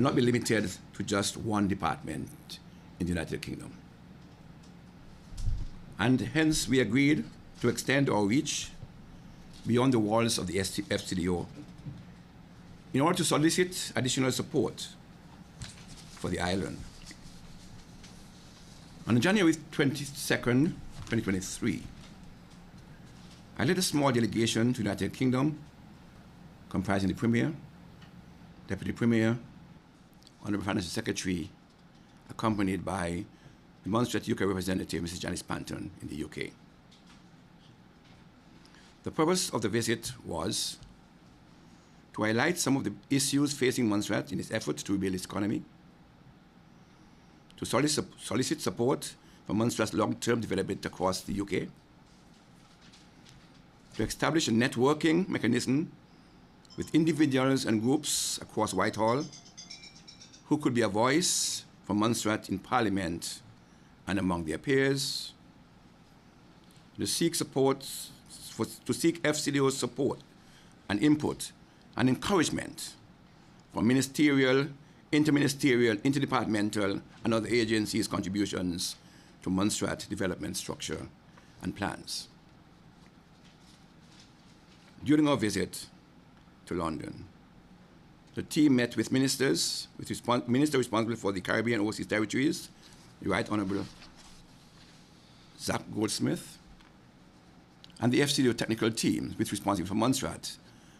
not be limited to just one department in the United Kingdom. And hence we agreed to extend our reach beyond the walls of the FCDO in order to solicit additional support for the island. On January 22nd, 2023, I led a small delegation to the United Kingdom comprising the Premier, Deputy Premier, Honourable Financial Secretary, accompanied by the Montserrat UK representative, Mrs. Janice Panton, in the UK. The purpose of the visit was to highlight some of the issues facing Montserrat in its efforts to rebuild its economy, to solicit support for Montserrat's long-term development across the UK, to establish a networking mechanism with individuals and groups across Whitehall who could be a voice for Montserrat in Parliament and among their peers, to seek FCDO's support and input and encouragement for ministerial, interministerial, interdepartmental, and other agencies' contributions to Montserrat development structure and plans. During our visit to London, the team met with ministers, minister responsible for the Caribbean Overseas Territories, the Right Honourable Zach Goldsmith, and the FCDO technical team, which is responsible for Montserrat,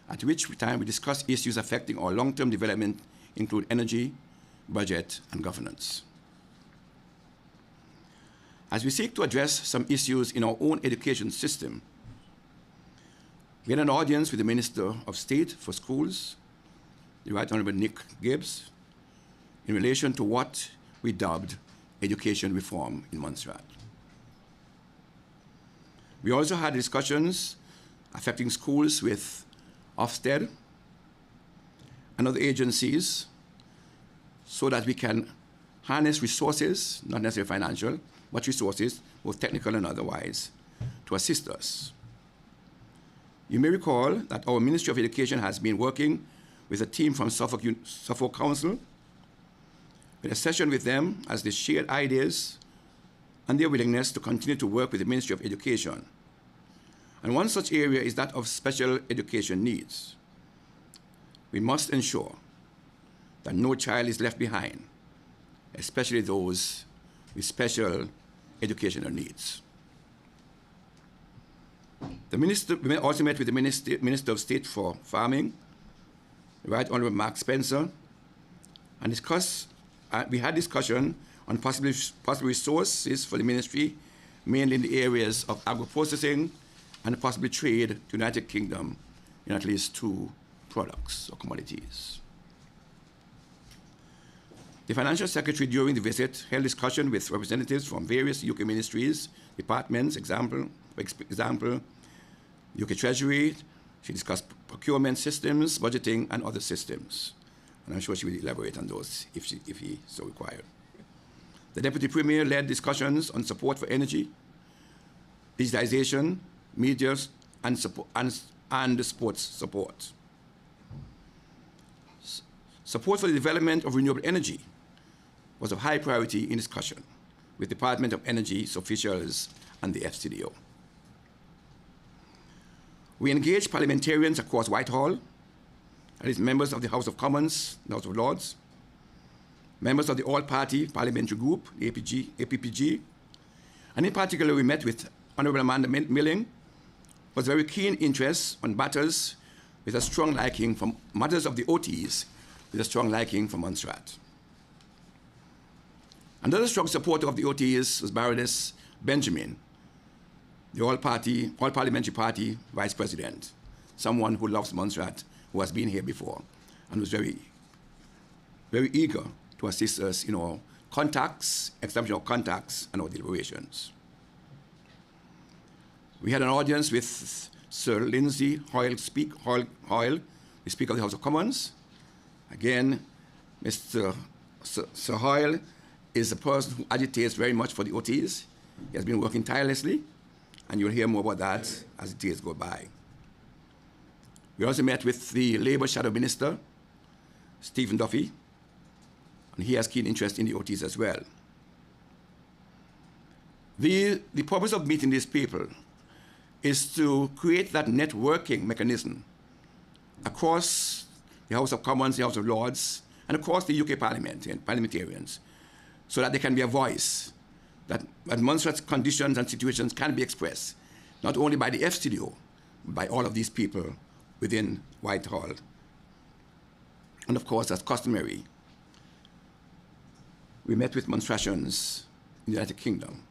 at which time we discussed issues affecting our long-term development, include energy, budget, and governance. As we seek to address some issues in our own education system, we had an audience with the Minister of State for Schools, the Right Honourable Nick Gibbs, in relation to what we dubbed education reform in Montserrat. We also had discussions affecting schools with Ofsted and other agencies so that we can harness resources, not necessarily financial, but resources, both technical and otherwise, to assist us. You may recall that our Ministry of Education has been working with a team from Suffolk Council, with a session with them as they shared ideas and their willingness to continue to work with the Ministry of Education. And one such area is that of special education needs. We must ensure that no child is left behind, especially those with special educational needs. We also met with the Minister of State for Farming, the Right Honourable Mark Spencer, and we had discussion on possible resources for the ministry, mainly in the areas of agro-processing and possibly trade to the United Kingdom in at least 2 products or commodities. The Financial Secretary during the visit held discussion with representatives from various UK ministries, departments, for example, UK Treasury. She discussed procurement systems, budgeting, and other systems. And I'm sure she will elaborate on those if he so required. The Deputy Premier led discussions on support for energy, digitization, media, and sports support. Support for the development of renewable energy was of high priority in discussion with Department of Energy's officials and the FCDO. We engaged parliamentarians across Whitehall, that is members of the House of Commons, the House of Lords, members of the All-Party Parliamentary Group, the APPG, and in particular we met with Honourable Amanda Milling, who was very keen interest on matters with a strong liking for matters of the OTs, with a strong liking for Montserrat. Another strong supporter of the OTs was Baroness Benjamin, the All-Parliamentary Party Vice President, someone who loves Montserrat, who has been here before, and was very, very eager to assist us in our contacts, establishing our contacts and our deliberations. We had an audience with Sir Lindsay Hoyle, the Speaker of the House of Commons. Again, Mr. Sir Hoyle is a person who agitates very much for the OTs. He has been working tirelessly, and you'll hear more about that as the days go by. We also met with the Labour Shadow Minister, Stephen Duffy, and he has keen interest in the OTs as well. The purpose of meeting these people is to create that networking mechanism across the House of Commons, the House of Lords, and across the UK Parliament and parliamentarians, so that there can be a voice, that Montserrat's conditions and situations can be expressed, not only by the FCDO, but by all of these people within Whitehall. And of course, as customary, we met with Montserratians in the United Kingdom.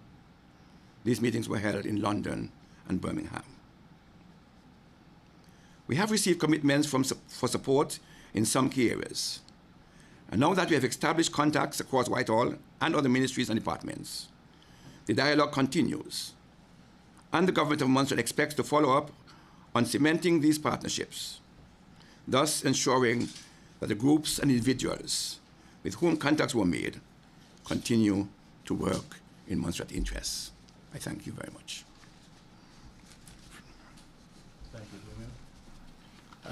These meetings were held in London and Birmingham. We have received commitments for support in some key areas. And now that we have established contacts across Whitehall and other ministries and departments, the dialogue continues. And the government of Montserrat expects to follow up on cementing these partnerships, thus ensuring that the groups and individuals with whom contacts were made continue to work in Montserrat interests. I thank you very much. Thank you, Premier.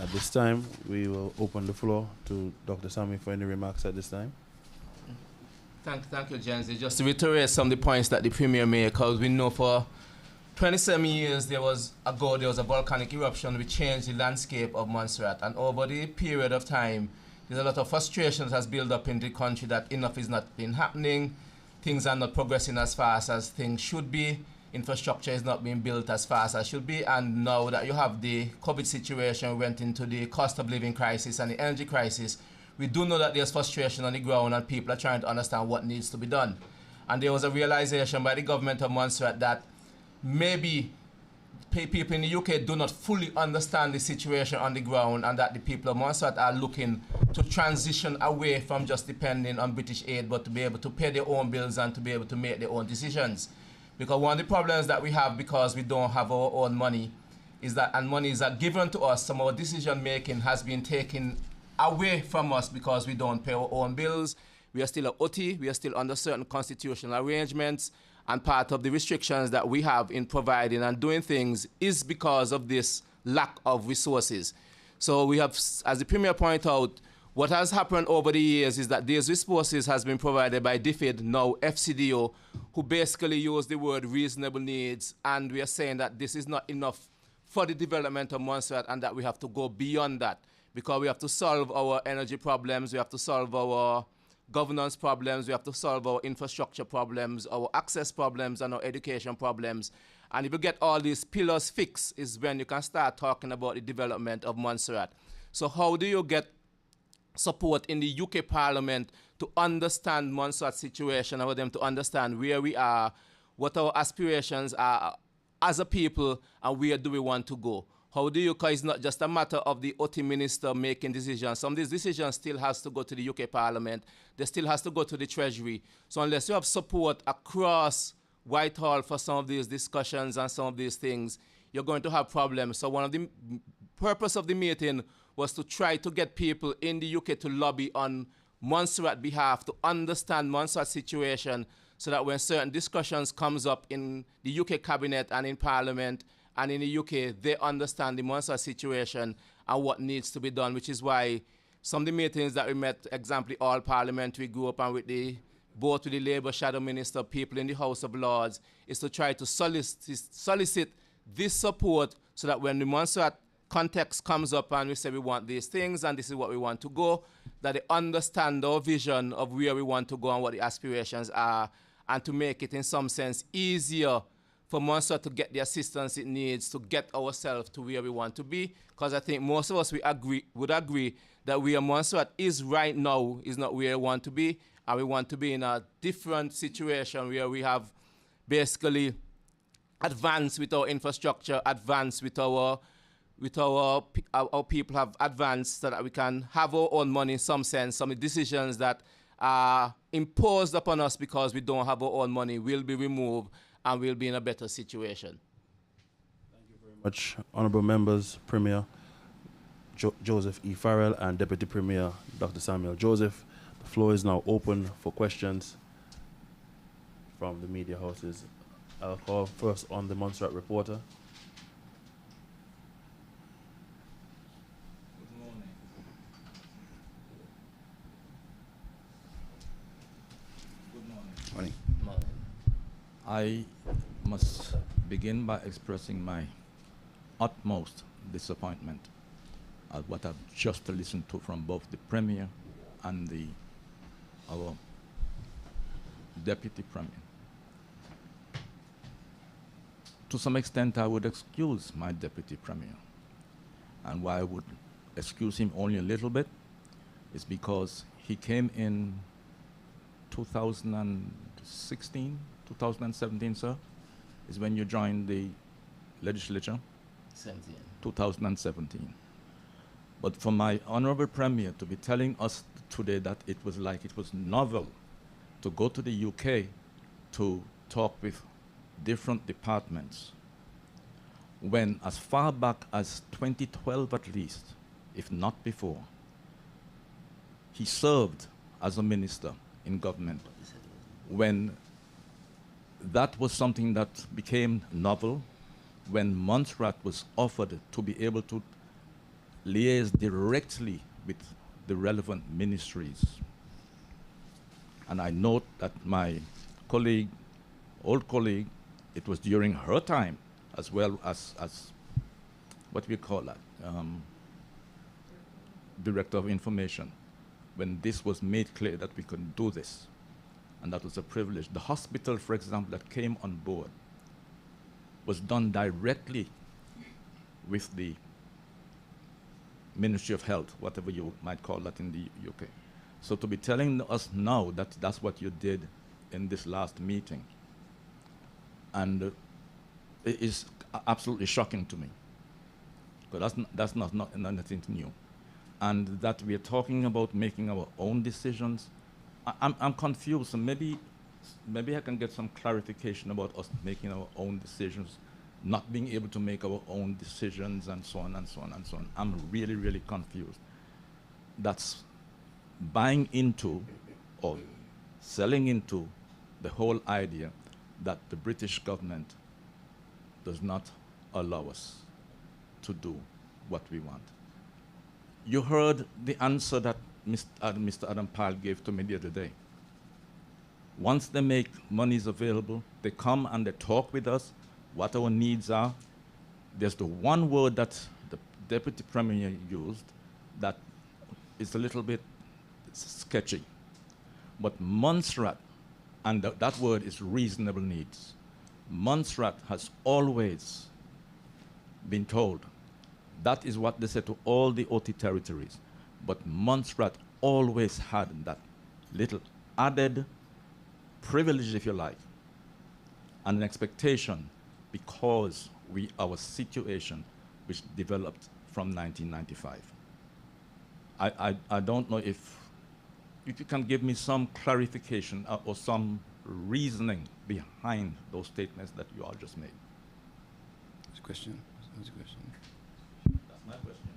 At this time, we will open the floor to Dr. Sami for any remarks at this time. Thank you, Jensi. Just to reiterate some of the points that the Premier made, because we know for 27 years there was a volcanic eruption which changed the landscape of Montserrat, and over the period of time, there's a lot of frustration that has built up in the country that enough is not been happening. Things are not progressing as fast as things should be. Infrastructure is not being built as fast as should be. And now that you have the COVID situation, we went into the cost of living crisis and the energy crisis, we do know that there's frustration on the ground and people are trying to understand what needs to be done. And there was a realization by the government of Montserrat that maybe people in the UK do not fully understand the situation on the ground, and that the people of Montserrat are looking to transition away from just depending on British aid, but to be able to pay their own bills and to be able to make their own decisions. Because one of the problems that we have, because we don't have our own money, is that, and money is given to us, some of our decision making has been taken away from us because we don't pay our own bills. We are still an OT, we are still under certain constitutional arrangements, and part of the restrictions that we have in providing and doing things is because of this lack of resources. So we have, as the Premier pointed out, what has happened over the years is that these resources has been provided by DFID, now FCDO, who basically use the word reasonable needs, and we are saying that this is not enough for the development of Montserrat and that we have to go beyond that, because we have to solve our energy problems, we have to solve our governance problems, we have to solve our infrastructure problems, our access problems, and our education problems. And if you get all these pillars fixed is when you can start talking about the development of Montserrat. So how do you get support in the UK Parliament to understand Montserrat's situation, and for them to understand where we are, what our aspirations are as a people, and where do we want to go? How do you, because it's not just a matter of the OT minister making decisions. Some of these decisions still has to go to the UK Parliament. They still has to go to the Treasury. So unless you have support across Whitehall for some of these discussions and some of these things, you're going to have problems. So one of the purpose of the meeting was to try to get people in the UK to lobby on Montserrat's behalf, to understand Montserrat's situation, so that when certain discussions comes up in the UK Cabinet and in Parliament, and in the UK, they understand the Montserrat situation and what needs to be done, which is why some of the meetings that we met, example, all Parliamentary group and with both with the Labour Shadow Minister, people in the House of Lords, is to try to solicit this support so that when the Montserrat context comes up and we say we want these things and this is what we want to go, that they understand our vision of where we want to go and what the aspirations are, and to make it in some sense easier for Montserrat to get the assistance it needs to get ourselves to where we want to be. Because I think most of us would agree that where Montserrat is right now is not where we want to be, and we want to be in a different situation where we have basically advanced with our infrastructure, advanced with our people have advanced, so that we can have our own money in some sense. Some decisions that are imposed upon us because we don't have our own money will be removed, and we'll be in a better situation. Thank you very much, honourable members, Premier Joseph E. Farrell and Deputy Premier Dr. Samuel Joseph. The floor is now open for questions from the media houses. I'll call first on the Montserrat reporter. Good morning. Morning. I must begin by expressing my utmost disappointment at what I've just listened to from both the Premier and our Deputy Premier. To some extent, I would excuse my Deputy Premier. And why I would excuse him only a little bit is because he came in 2016, 2017, sir, is when you joined the legislature? 17. 2017. But for my honorable Premier to be telling us today that it was novel to go to the UK to talk with different departments, when as far back as 2012 at least, if not before, he served as a minister in government, when that was something that became novel, when Montserrat was offered to be able to liaise directly with the relevant ministries. And I note that my colleague, old colleague, it was during her time, as well as what we call that, Director of Information, when this was made clear that we could do this, and that was a privilege. The hospital, for example, that came on board was done directly with the Ministry of Health, whatever you might call that in the UK. So to be telling us now that that's what you did in this last meeting, and it is absolutely shocking to me, because that's not anything new. And that we are talking about making our own decisions, I'm confused, and maybe I can get some clarification about us making our own decisions, not being able to make our own decisions, and so on and so on and so on. I'm really, really confused. That's buying into or selling into the whole idea that the British government does not allow us to do what we want. You heard the answer that Mr. Adam Pyle gave to me the other day. Once they make monies available, they come and they talk with us, what our needs are. There's the one word that the Deputy Premier used that is a little bit sketchy. But Montserrat, and that word is reasonable needs. Montserrat has always been told, that is what they said to all the OT territories. But Montserrat always had that little added privilege, if you like, and an expectation because our situation, which developed from 1995. I don't know if you can give me some clarification or some reasoning behind those statements that you all just made. What's the question? What's the question? That's my question.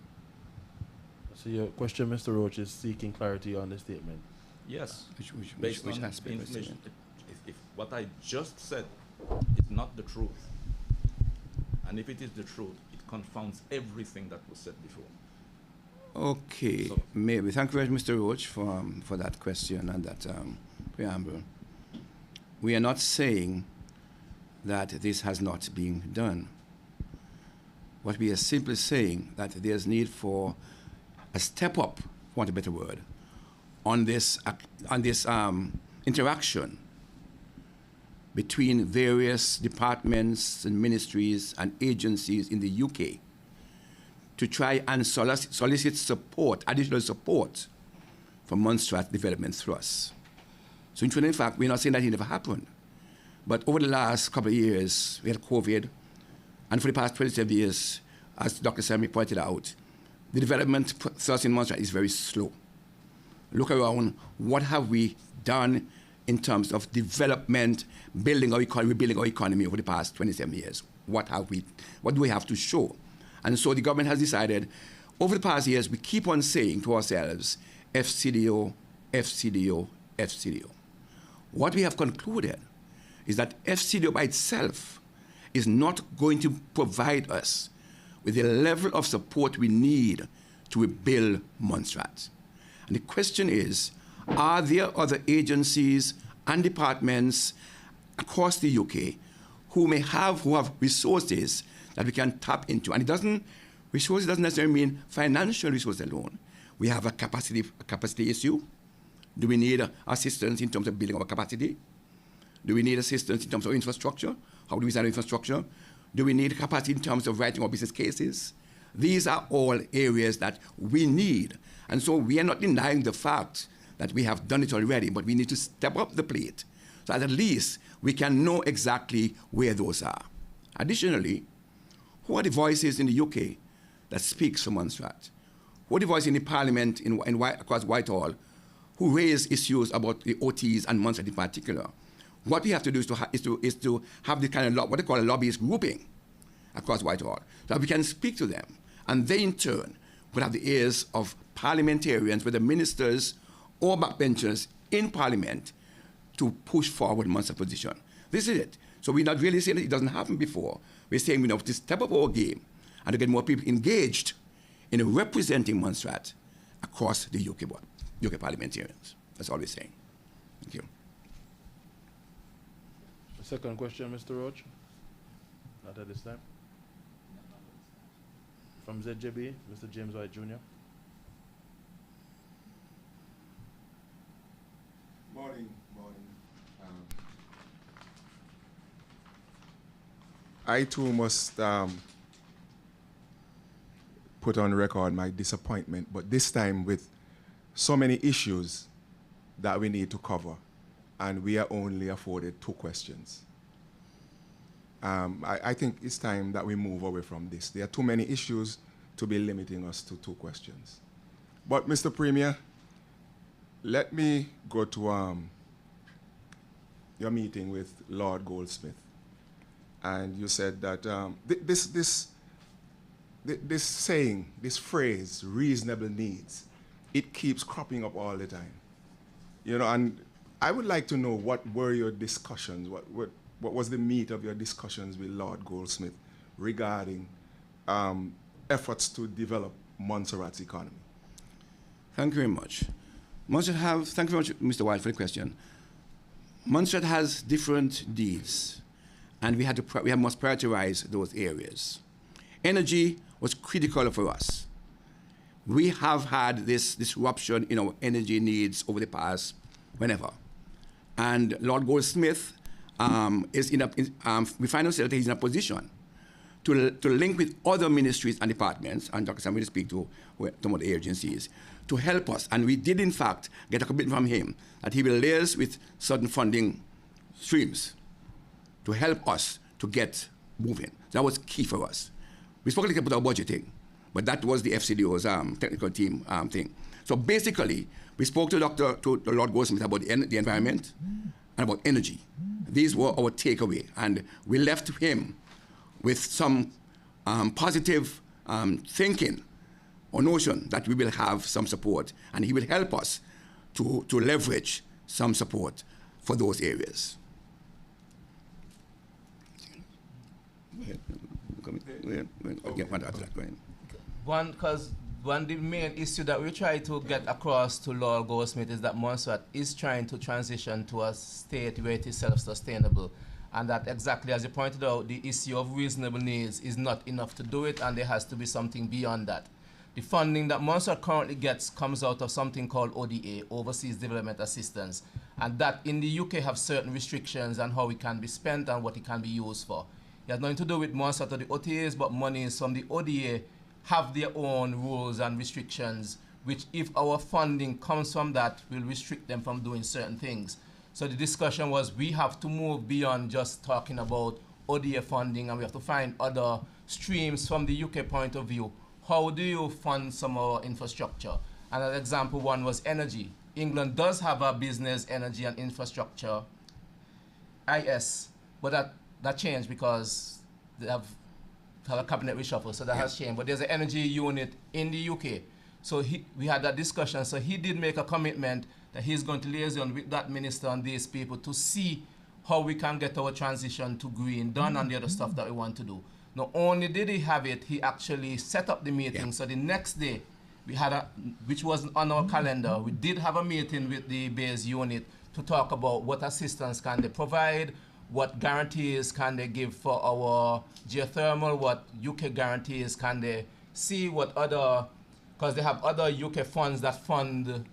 So your question, Mr. Roach, is seeking clarity on the statement. Yes. Which aspect? Information. If what I just said is not the truth, and if it is the truth, it confounds everything that was said before. Okay, so, maybe. Thank you very much, Mr. Roach, for that question and that preamble. We are not saying that this has not been done. What we are simply saying that there's need for a step up, for want of a better word, on this interaction between various departments and ministries and agencies in the UK to try and solicit support, additional support for Montserrat development thrust. So in fact, we're not saying that it never happened. But over the last couple of years, we had COVID, and for the past 27 years, as Dr. Samuel pointed out, the development thrust in Montserrat is very slow. Look around, what have we done in terms of development, building our economy, rebuilding our economy over the past 27 years? What do we have to show? And so the government has decided, over the past years, we keep on saying to ourselves, FCDO, FCDO, FCDO. What we have concluded is that FCDO by itself is not going to provide us with the level of support we need to rebuild Montserrat. And the question is, are there other agencies, and departments across the UK who have resources that we can tap into. And resources doesn't necessarily mean financial resources alone. We have a capacity issue. Do we need assistance in terms of building our capacity? Do we need assistance in terms of infrastructure? How do we design infrastructure? Do we need capacity in terms of writing our business cases? These are all areas that we need. And so we are not denying the fact that we have done it already, but we need to step up the plate so that at least we can know exactly where those are. Additionally, who are the voices in the UK that speaks for Montserrat? Who are the voices in the Parliament across Whitehall who raise issues about the OTs and Montserrat in particular? What we have to do is to have the kind of what they call a lobbyist grouping across Whitehall, so that we can speak to them, and they in turn would have the ears of parliamentarians, whether ministers or backbenchers in Parliament, to push forward Montserrat's position. This is it. So we're not really saying that it doesn't happen before. We're saying we have to step up our game and to get more people engaged in representing Montserrat across the UK parliamentarians. That's all we're saying. Thank you. Second question, Mr. Roach. Not at this time. From ZJB, Mr. James White Jr. Morning. I too must put on record my disappointment, but this time with so many issues that we need to cover, and we are only afforded 2 questions. I think it's time that we move away from this. There are too many issues to be limiting us to 2 questions. But, Mr. Premier, let me go to your meeting with Lord Goldsmith. And you said that this saying, this phrase, reasonable needs, it keeps cropping up all the time. You know, and I would like to know what were your discussions, what was the meat of your discussions with Lord Goldsmith regarding efforts to develop Montserrat's economy? Thank you very much. Thank you very much, Mr. White, for the question. Montserrat has different needs, and we must prioritize those areas. Energy was critical for us. We have had this disruption in our energy needs over the past whenever. And Lord Goldsmith we find ourselves that he's in a position to link with other ministries and departments, and Dr. Sam will speak to some of the agencies, to help us. And we did, in fact, get a commitment from him that he will liaise with certain funding streams to help us to get moving. That was key for us. We spoke a little about our budgeting, but that was the FCDO's technical team thing. So basically, we spoke to Lord Goldsmith about the environment and about energy. These were our takeaway, and we left him with some positive thinking or notion that we will have some support, and he will help us to leverage some support for those areas. One the main issue that we try to get across to Lord Goldsmith is that Montserrat is trying to transition to a state where it is self-sustainable, and that exactly as you pointed out, the issue of reasonable needs is not enough to do it, and there has to be something beyond that. The funding that Montserrat currently gets comes out of something called ODA, Overseas Development Assistance, and that in the UK have certain restrictions on how it can be spent and what it can be used for. It has nothing to do with Montserrat or the OTAs, but monies from the ODA have their own rules and restrictions, which if our funding comes from that, will restrict them from doing certain things. So the discussion was we have to move beyond just talking about ODA funding, and we have to find other streams from the UK point of view. How do you fund some of our infrastructure? And an example one was energy. England does have a business, energy and infrastructure, IS, but that changed because they have a cabinet reshuffle, so that has changed. But there's an energy unit in the UK. So we had that discussion. So he did make a commitment that he's going to liaison with that minister and these people to see how we can get our transition to green done and the other stuff that we want to do. Not only did he have it, he actually set up the meeting. Yeah. So the next day, we had which was on our calendar, we did have a meeting with the base unit to talk about what assistance can they provide, what guarantees can they give for our geothermal, what UK guarantees can they see, what other, because they have other UK funds that fund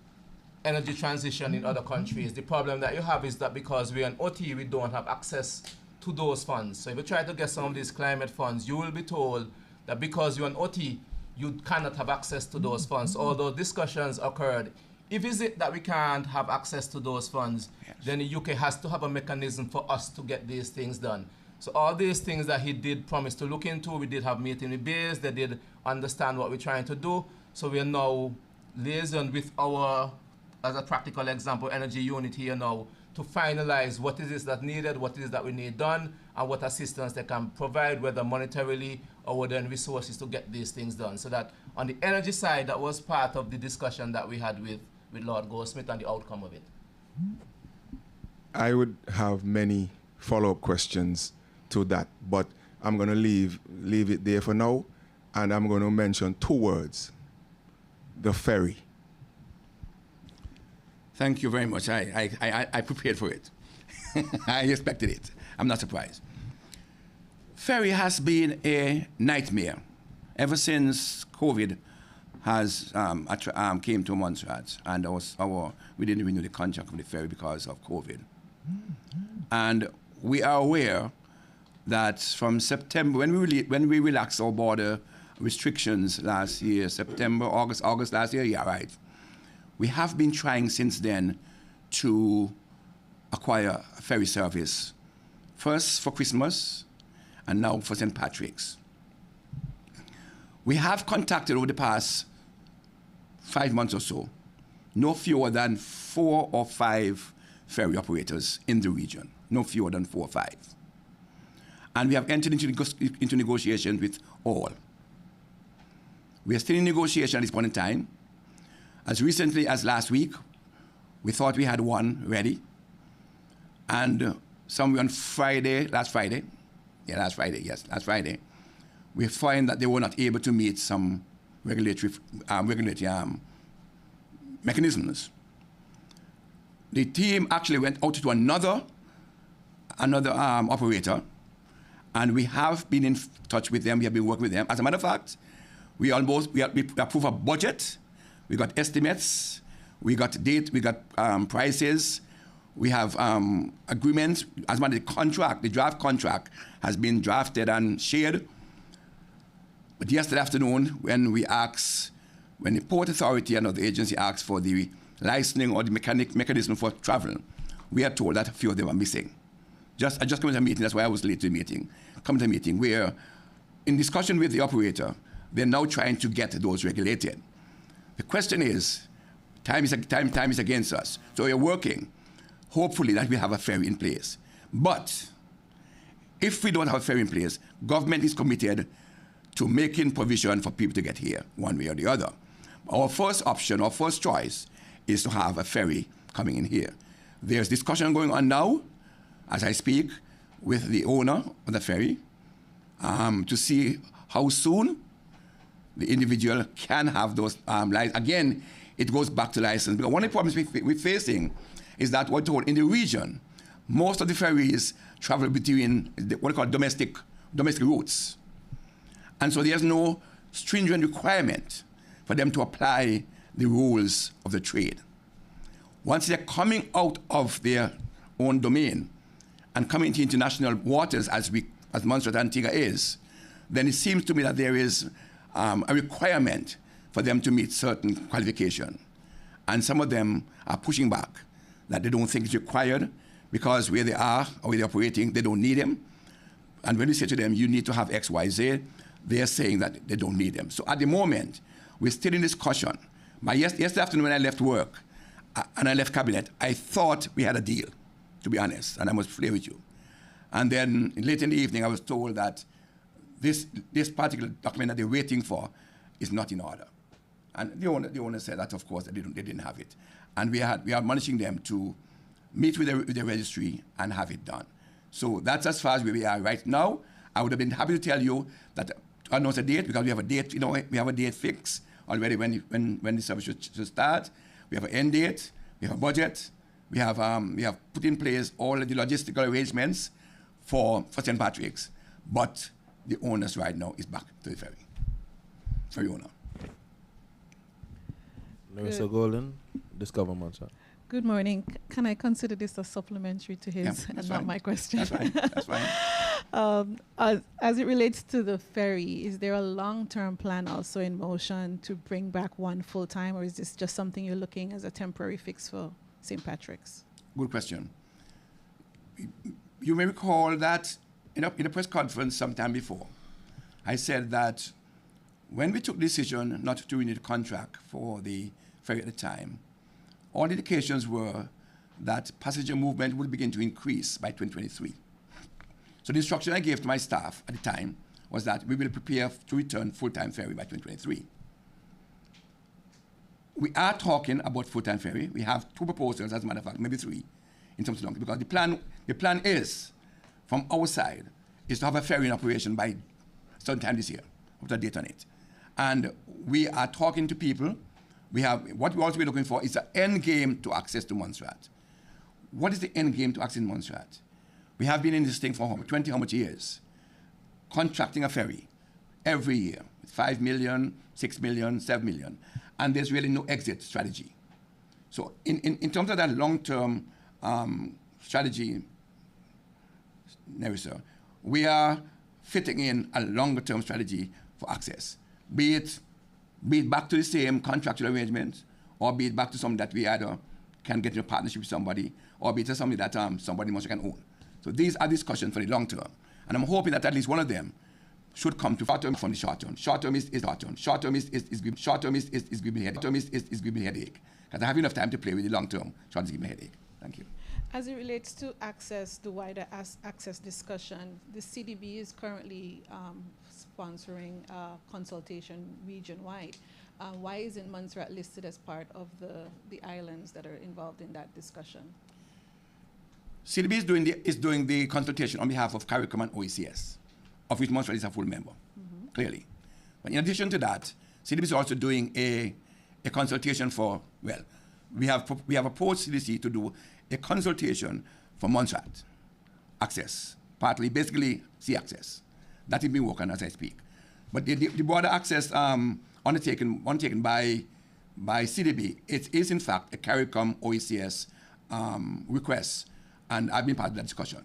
energy transition in other countries. The problem that you have is that because we're an OT, we don't have access to those funds. So if you try to get some of these climate funds, you will be told that because you're an OT, you cannot have access to those funds. Although discussions occurred, if is it that we can't have access to those funds, then the UK has to have a mechanism for us to get these things done. So all these things that he did promise to look into, we did have meeting with BASE, they did understand what we're trying to do. So we are now liaising with our, as a practical example, energy unit here now to finalize what is this that needed, what is that we need done, and what assistance they can provide, whether monetarily or whether in resources to get these things done. So that on the energy side, that was part of the discussion that we had with Lord Goldsmith and the outcome of it. I would have many follow-up questions to that, but I'm going to leave it there for now, and I'm going to mention 2 words: the ferry. Thank you very much. I prepared for it. I expected it. I'm not surprised. Ferry has been a nightmare ever since COVID has came to Montserrat, and we didn't renew the contract with the ferry because of COVID. And we are aware that from September, when we relaxed our border restrictions last year, August last year, yeah, right. We have been trying since then to acquire a ferry service, first for Christmas and now for St. Patrick's. We have contacted over the past 5 months or so, no fewer than 4 or 5 ferry operators in the region, no fewer than 4 or 5. And we have entered into negotiations with all. We are still in negotiation at this point in time. As recently as last week, we thought we had one ready. And somewhere on last Friday, we find that they were not able to meet some regulatory mechanisms. The team actually went out to another operator, and we have been in touch with them. We have been working with them. As a matter of fact, we approve a budget. We got estimates. We got date. We got prices. We have agreements. As a matter of the draft contract has been drafted and shared. But yesterday afternoon, when the Port Authority and the agency asked for the licensing or the mechanism for travel, we are told that a few of them are missing. I just came to a meeting, that's why I was late to the meeting. Come to a meeting where, in discussion with the operator, they're now trying to get those regulated. The question is, time is against us. So we're working, hopefully, that we have a ferry in place. But if we don't have a ferry in place, government is committed to making provision for people to get here, one way or the other. Our first option, our first choice, is to have a ferry coming in here. There's discussion going on now, as I speak, with the owner of the ferry to see how soon the individual can have those licenses. Again, it goes back to license. Because one of the problems we're facing is that we're told in the region, most of the ferries travel between what we call domestic routes. And so there's no stringent requirement for them to apply the rules of the trade. Once they're coming out of their own domain and coming into international waters, as Montserrat Antigua is, then it seems to me that there is a requirement for them to meet certain qualification. And some of them are pushing back, that they don't think it's required because where they are or where they're operating, they don't need them. And when you say to them, you need to have X, Y, Z, they're saying that they don't need them. So at the moment, we're still in discussion. But yesterday afternoon when I left work and I left cabinet, I thought we had a deal, to be honest, and I must play with you. And then late in the evening, I was told that this particular document that they're waiting for is not in order. And the owner said that, of course, they didn't have it. And we are managing them to meet with the registry and have it done. So that's as far as where we are right now. I would have been happy to tell you that announce a date, because we have a date, we have a date fixed already when the service should start. We have an end date, we have a budget, We have put in place all the logistical arrangements for St. Patrick's, but the onus right now is back to the ferry owner. Larissa Golden, Discover Montserrat. Good morning. Can I consider this a supplementary to his Yeah, and that's not fine. my question? That's fine. That's fine. As it relates to the ferry, is there a long-term plan also in motion to bring back one full-time, or is this just something you're looking as a temporary fix for St. Patrick's? Good question. You may recall that in a press conference sometime before, I said that when we took the decision not to renew the contract for the ferry at the time, all indications were that passenger movement would begin to increase by 2023. So the instruction I gave to my staff at the time was that we will prepare to return full-time ferry by 2023. We are talking about full-time ferry. We have 2 proposals, as a matter of fact, maybe 3, in terms of long, because the plan is, from our side, is to have a ferry in operation by sometime this year, with a date on it. And we are talking to people. What we also be looking for is an end game to access to Montserrat. What is the end game to access Montserrat? We have been in this thing for 20 how much years, contracting a ferry every year, 5 million, 6 million, 7 million, and there's really no exit strategy. So in terms of that long-term strategy, Nerissa, we are fitting in a longer-term strategy for access, be it back to the same contractual arrangement, or be it back to something that we either can get in a partnership with somebody, or be it something that somebody must can own. So these are discussions for the long term. And I'm hoping that at least one of them should come to short term from the short term. Short term is short term. Short term is giving me headache. Short term is giving me headache. Because I have enough time to play with the long term. Short is giving me headache. Thank you. As it relates to access, the wider access discussion, the CDB is currently sponsoring a consultation region-wide. Why isn't Montserrat listed as part of the islands that are involved in that discussion? CDB is doing the consultation on behalf of CARICOM and OECS, of which Montserrat is a full member, clearly. But in addition to that, CDB is also doing a consultation for, well, we have approached CDC to do a consultation for Montserrat access, partly, basically, sea access. That is being worked on as I speak. But the border access undertaken by CDB, it is in fact a CARICOM OECS request, and I've been part of that discussion.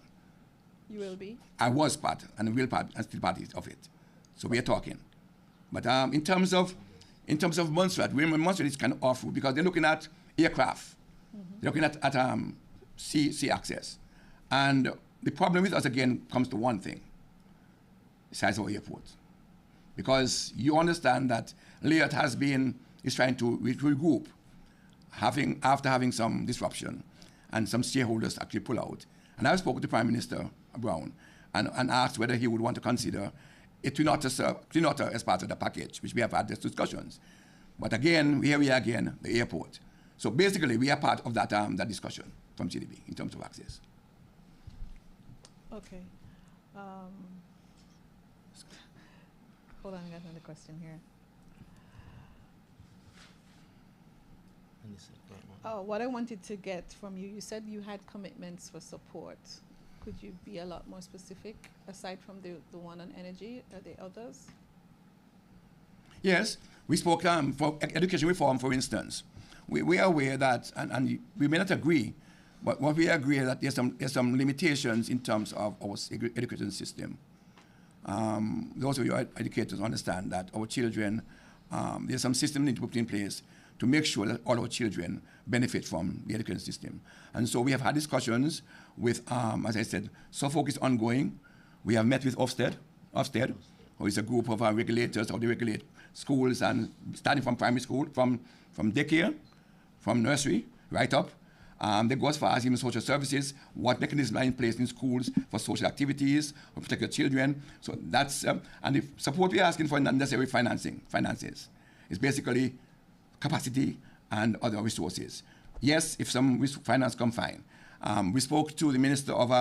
You will be? I was part, and will part, and still part of it. So we are talking. But in terms of Montserrat, Montserrat is kind of awful because they're looking at aircraft. They're looking at sea access. And the problem with us, again, comes to one thing, the size of our airport. Because you understand that Leot is trying to regroup after having some disruption and some shareholders actually pull out. And I spoke to Prime Minister Brown and asked whether he would want to consider it to not as part of the package, which we have had these discussions. But again, here we are again, the airport. So basically, we are part of that discussion from CDB in terms of access. Okay. Hold on, I got another question here. Oh, what I wanted to get from you, you said you had commitments for support. Could you be a lot more specific, aside from the one on energy? Are there others? Yes, we spoke for education reform, for instance. We are aware that, and we may not agree, but what we agree is that there's some limitations in terms of our education system. Those of you educators understand that our children, there's some system need to be put in place to make sure that all our children benefit from the education system. And so we have had discussions with, as I said, Suffolk is ongoing. We have met with Ofsted, who is a group of regulators, how they regulate schools, and starting from primary school, from daycare, from nursery, right up. They go as far as even social services, what mechanisms are in place in schools for social activities, or protect your children. So that's, and the support we're asking for, not necessarily finances. It's basically capacity and other resources. Yes, if some finance come, fine. We spoke to the Minister of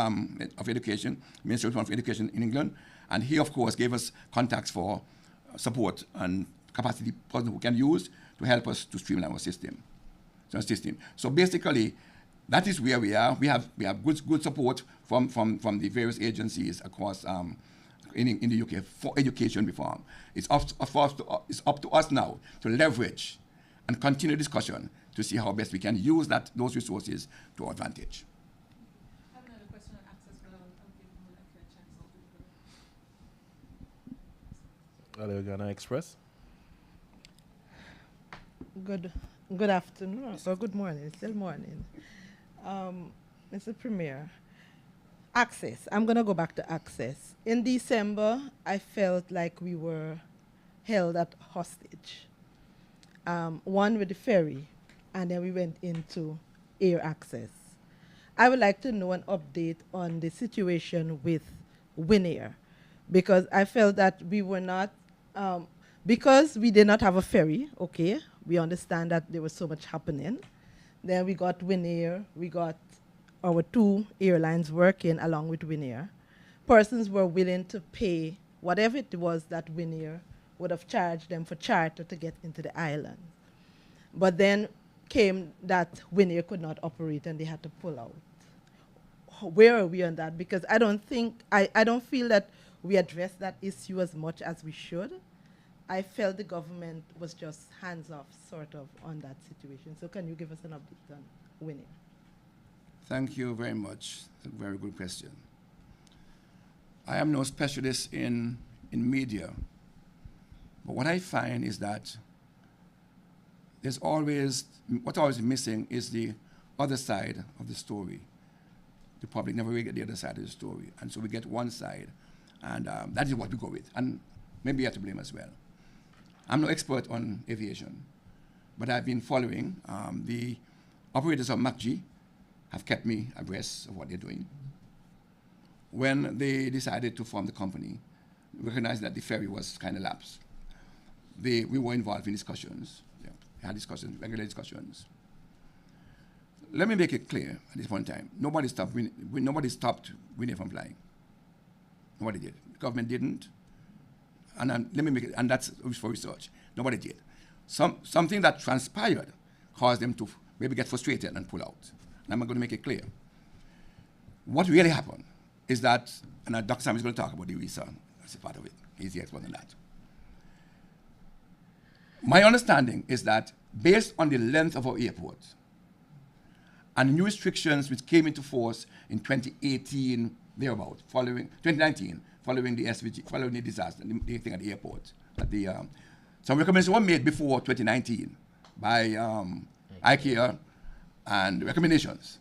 Education, Minister of Education in England, and he, of course, gave us contacts for support and capacity who can use to help us to streamline our system. So basically, that is where we are. We have good support from the various agencies across in the UK for education reform. It's up to us now to leverage and continue discussion to see how best we can use those resources to our advantage. I have another question on access, but I'll give Monica a chance. Are you gonna express? Good afternoon, or good morning, it's still morning. Mr. Premier, access, I'm gonna go back to access. In December, I felt like we were held at hostage. One with the ferry, and then we went into air access. I would like to know an update on the situation with Winair, because I felt that we were not, because we did not have a ferry, okay, we understand that there was so much happening. Then we got Winair, we got our 2 airlines working along with Winair. Persons were willing to pay whatever it was that Winair would have charged them for charter to get into the island. But then came that Winair could not operate and they had to pull out. Where are we on that? Because I don't feel that we addressed that issue as much as we should. I felt the government was just hands-off, sort of, on that situation. So can you give us an update on Winair? Thank you very much. It's a very good question. I am no specialist in media, but what I find is that what's always missing is the other side of the story. The public never really get the other side of the story, and so we get one side, and that is what we go with, and maybe you have to blame as well. I'm no expert on aviation, but I've been following. The operators of MACG have kept me abreast of what they're doing. When they decided to form the company, we recognized that the ferry was kind of lapsed. We were involved in discussions. We had discussions, regular discussions. Let me make it clear at this point in time. Nobody stopped Winair from flying. Nobody did. The government didn't. And let me make it, and that's for research. Nobody did. Something that transpired caused them to maybe get frustrated and pull out. And I'm going to make it clear. What really happened is that, and Dr. Sam is going to talk about the visa as a part of it. He's the expert on that. My understanding is that based on the length of our airport and new restrictions which came into force in 2018, thereabout, 2019, following the SVG, following the disaster, the thing at the airport. Some recommendations were made before 2019 by ICAO and recommendations.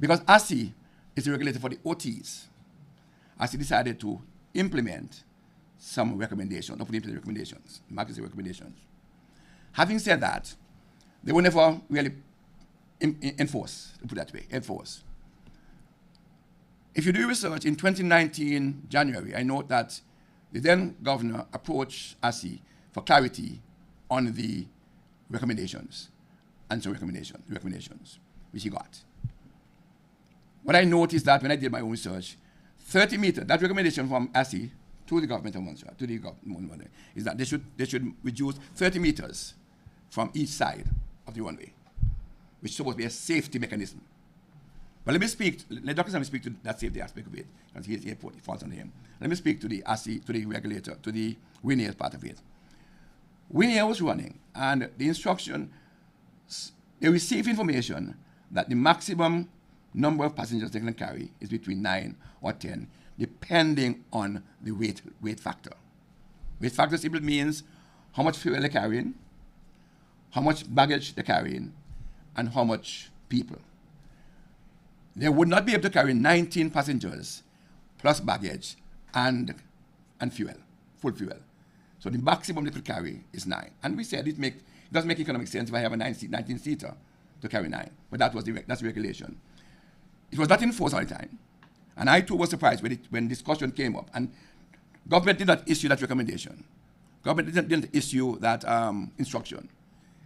Because ASI is the regulator for the OTs, ASI decided to implement some recommendations, not put in place recommendations, emergency recommendations. Having said that, they were never really enforced, to put it that way, enforced. If you do research in 2019, January, I note that the then governor approached ASI for clarity on the recommendations, and some recommendations, which he got. What I noticed that when I did my own research, 30 meters, that recommendation from ASI to the government of Montserrat, is that they should reduce 30 meters from each side of the runway, which is supposed to be a safety mechanism. But let Dr. Sam speak to that safety aspect of it, because his airport, it falls on him. Let me speak to the ASI, to the regulator, to the Winair part of it. Winair was running, and the instruction, they received information that the maximum number of passengers they can carry is between 9 or 10, depending on the weight factor. Weight factor simply means how much fuel they're carrying, how much baggage they're carrying, and how much people. They would not be able to carry 19 passengers plus baggage and fuel, full fuel. So the maximum they could carry is 9. And we said it doesn't make economic sense if I have a 19-seater to carry 9. But that's the regulation. It was not enforced all the time. And I too was surprised when discussion came up. And government did not issue that recommendation. Government didn't issue that instruction.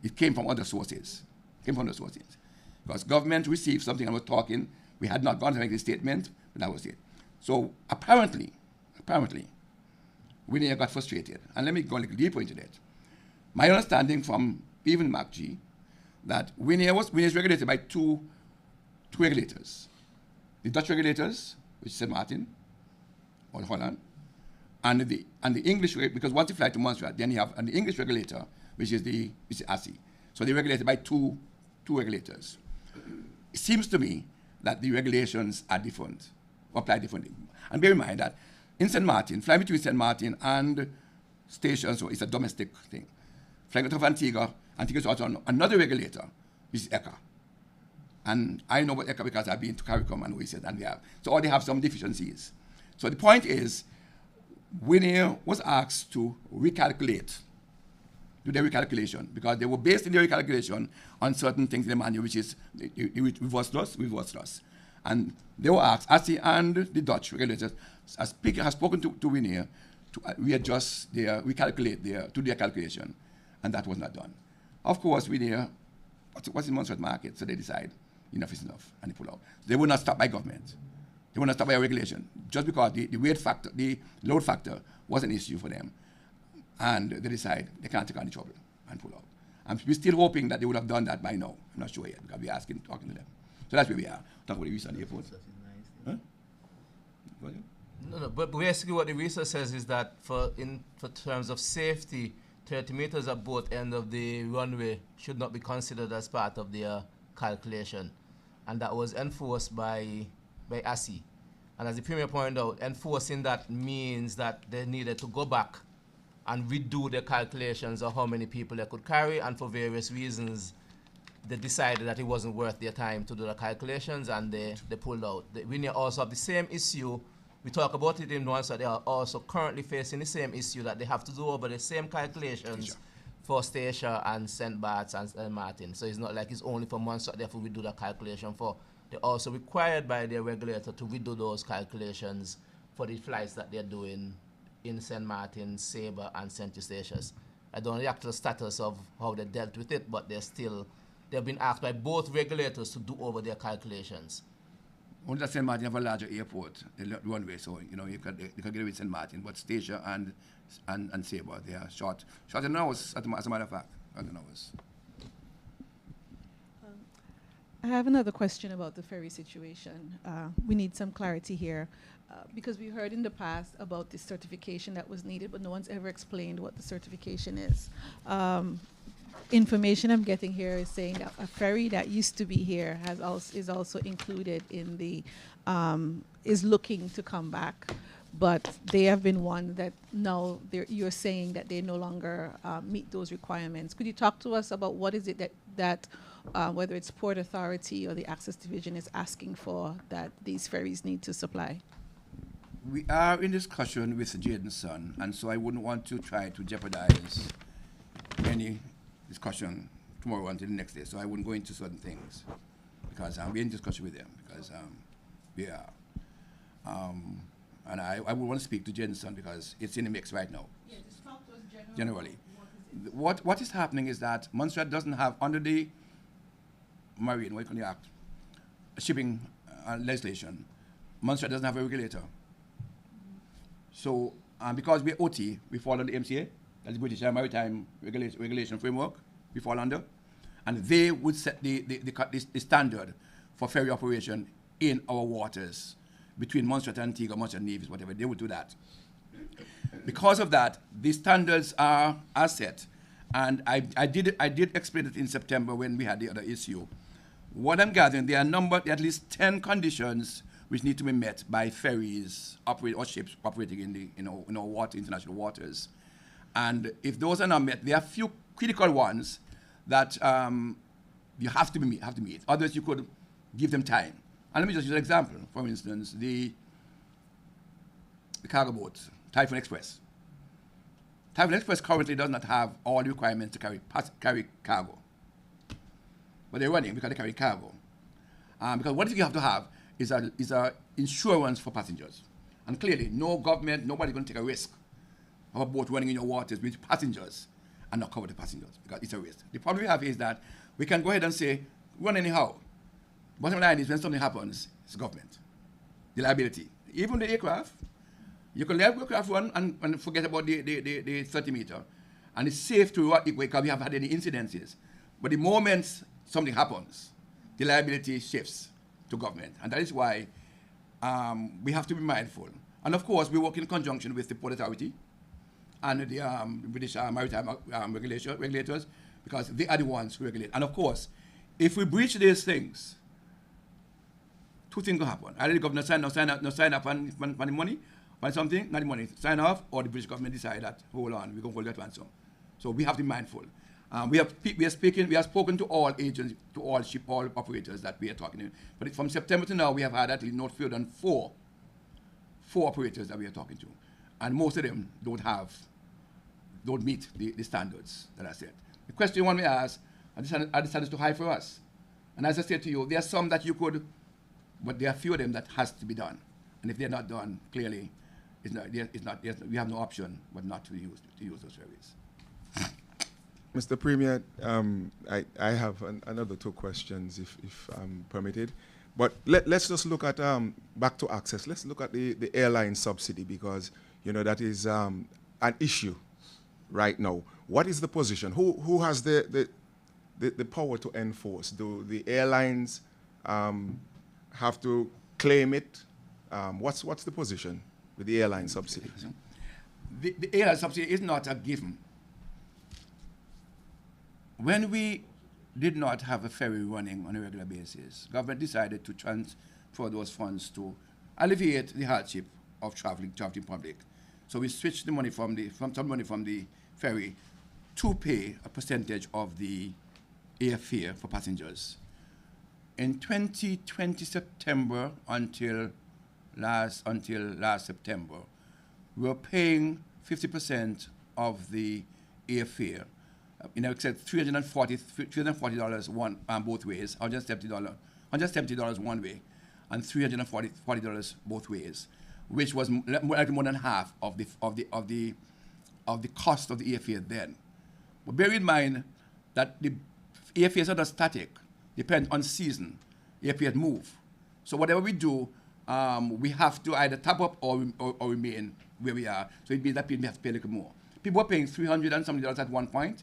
It came from other sources. Because government received something and was talking. We had not gone to make a statement, but that was it. So apparently, Winair got frustrated. And let me go a little deeper into that. My understanding from even MACG that Winair is regulated by two regulators. The Dutch regulators, which is St. Martin, or Holland, and the English, because once you fly to Montserrat, then you have the English regulator, which is ASI. So they're regulated by two regulators. It seems to me that the regulations are different, apply differently. And bear in mind that in St. Martin, flying between St. Martin and stations, so it's a domestic thing. Flying out of Antigua is also on another regulator, which is ECA. And I know about ECA because I've been to CARICOM and OECD, and they have some deficiencies. So the point is, Winair was asked to recalculate, do their recalculation, because they were based in their recalculation on certain things in the manual, which is reverse loss. And they were asked, ASI and the Dutch regulators has spoken to Winair to readjust recalculate their calculation, and that was not done. Of course, Winair, what's in Montserrat market, so they decide enough is enough, and they pull out. They were not stopped by government. They were not stopped by a regulation, just because the weight factor, the load factor was an issue for them. And they decide they can't take on the trouble and pull out. And we're still hoping that they would have done that by now. I'm not sure yet, because we're talking to them. So that's where we are. Talk about the research on the airport. Huh? No, but basically what the research says is that for terms of safety, 30 meters at both ends of the runway should not be considered as part of their calculation. And that was enforced by ASI. And as the Premier pointed out, enforcing that means that they needed to go back and redo the calculations of how many people they could carry, and for various reasons, they decided that it wasn't worth their time to do the calculations, and they pulled out. We also have the same issue. We talk about it in one, so they are also currently facing the same issue, that they have to do over the same calculations for Statia and St. Bart's and St. Martin. So it's not like it's only for Montserrat, therefore we do the calculation for. They're also required by their regulator to redo those calculations for the flights that they're doing in St. Martin, Sabre, and St. Eustatius. I don't know the actual status of how they dealt with it, but they've been asked by both regulators to do over their calculations. Only that St. Martin have a larger airport, the runway, so you can get away with St. Martin, but Statia and Sabre, they are short an hours, as a matter of fact, short an hours. I have another question about the ferry situation. We need some clarity here, because we heard in the past about the certification that was needed, but no one's ever explained what the certification is. Information I'm getting here is saying that a ferry that used to be here is also included in the, is looking to come back, but they have been one that now you're saying that they no longer meet those requirements. Could you talk to us about what is it that whether it's Port Authority or the Access Division is asking for that these ferries need to supply? We are in discussion with Jaden's son, and so I wouldn't want to try to jeopardize any discussion tomorrow until the next day. So I wouldn't go into certain things because we're in discussion with them, because we are. And I would want to speak to Jaden's son because it's in the mix right now. Yeah, just talk to us generally. What is happening is that Montserrat doesn't have, under the Marine, what do you call the Act, shipping legislation, Montserrat doesn't have a regulator. So because we're OT, we fall under the MCA, that's the British Maritime Regulation Framework, we fall under, and they would set the standard for ferry operation in our waters between Montserrat and Antigua, Montserrat Nevis, whatever, they would do that. Because of that, the standards are set, and I did explain it in September when we had the other issue. What I'm gathering, there are numbered at least 10 conditions which need to be met by ferries or ships operating in our water, international waters. And if those are not met, there are a few critical ones that you have to meet. Others you could give them time. And let me just use an example. For instance, the cargo boat, Typhoon Express. Typhoon Express currently does not have all the requirements to carry cargo. But they're running because they carry cargo. Because what you have to have is a insurance for passengers. And clearly, no government, nobody's going to take a risk of a boat running in your waters with passengers and not cover the passengers, because it's a risk. The problem we have is that we can go ahead and say, run anyhow. Bottom line is, when something happens, it's government. The liability. Even the aircraft, you can let the aircraft run and forget about the 30 meter. And it's safe to run because we haven't had any incidences. But the moment something happens, the liability shifts to government. And that is why we have to be mindful. And of course, we work in conjunction with the Port Authority and the British Maritime regulators, because they are the ones who regulate. And of course, if we breach these things, two things will happen. Either the governor sign up on the money, on something, not the money, sign off, or the British government decide that, hold on, we're going to hold that ransom. So we have to be mindful. We have spoken to all agents, to all ship, all operators that we are talking to. But from September to now, we have had at least not fewer than four operators that we are talking to. And most of them don't meet the standards that I said. The question you want me to ask, are the standards too high for us? And as I said to you, there are some that you could, but there are few of them that has to be done. And if they're not done, clearly, we have no option but not to use those ferries. Mr. Premier, I have another two questions, if I'm permitted. But let's just look at, back to access, let's look at the airline subsidy, because, that is an issue right now. What is the position? Who has the power to enforce? Do the airlines have to claim it? What's the position with the airline subsidy? The airline subsidy is not a given. When we did not have a ferry running on a regular basis, government decided to transfer those funds to alleviate the hardship of traveling public. So we switched the money from the ferry to pay a percentage of the airfare for passengers. In 2020 September until last September, we were paying 50% of the airfare. Except $340 both ways, $170 one way, and $340 both ways, which was more than half of the cost of the airfare then. But bear in mind that the airfares are not static; depend on season. Airfares move, so whatever we do, we have to either top up or remain where we are. So it means that people have to pay a little more. People are paying $300 and something at one point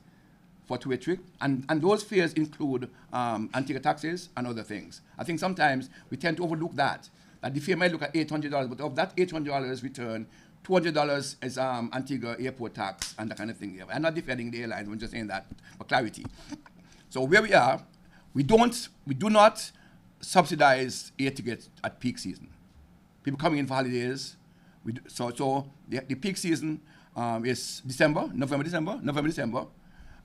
for two-way trip, and those fares include Antigua taxes and other things. I think sometimes we tend to overlook that the fare might look at $800, but of that $800 return, $200 is Antigua airport tax and that kind of thing. I'm not defending the airlines, I'm just saying that for clarity. So where we are, we do not subsidize air tickets at peak season. People coming in for holidays, so the peak season is November, December,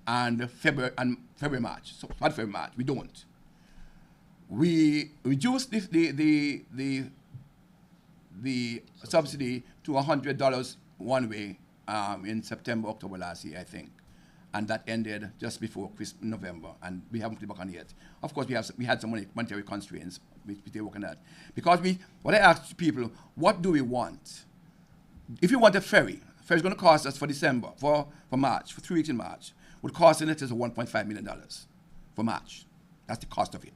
and February, March. So not February, March. We don't. We reduced the subsidy to $100 one way in September, October last year, I think, and that ended just before November, and we haven't put it back on yet. Of course, we had some monetary constraints which we're working at, because what I asked people, what do we want? If you want a ferry is going to cost us for December, for March, for 3 weeks in March, would cost in excess of $1.5 million for March. That's the cost of it,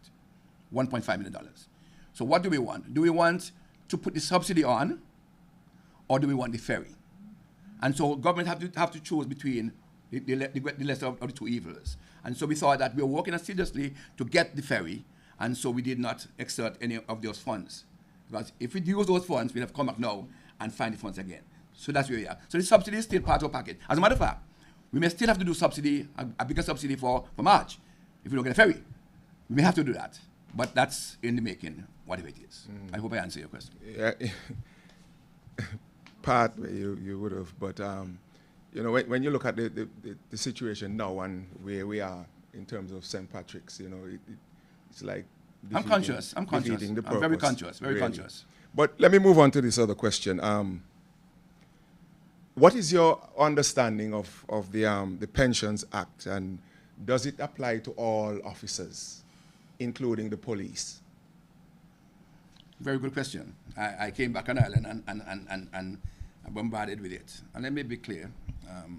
$1.5 million. So what do we want? Do we want to put the subsidy on, or do we want the ferry? And so government have to choose between the lesser of the two evils. And so we thought that we were working assiduously to get the ferry, and so we did not exert any of those funds. Because if we use those funds, we'd have come back now and find the funds again. So that's where we are. So the subsidy is still part of our package. As a matter of fact, we may still have to do subsidy, a bigger subsidy for March, if we don't get a ferry. We may have to do that. But that's in the making, whatever it is. I hope I answer your question. Yeah, part you would have, but when you look at the situation now and where we are in terms of St. Patrick's, it's like I'm conscious. I'm very conscious, very really. conscious. But let me move on to this other question. What is your understanding of the Pensions Act, and does it apply to all officers, including the police? Very good question. I came back on Ireland and bombarded with it. And let me be clear.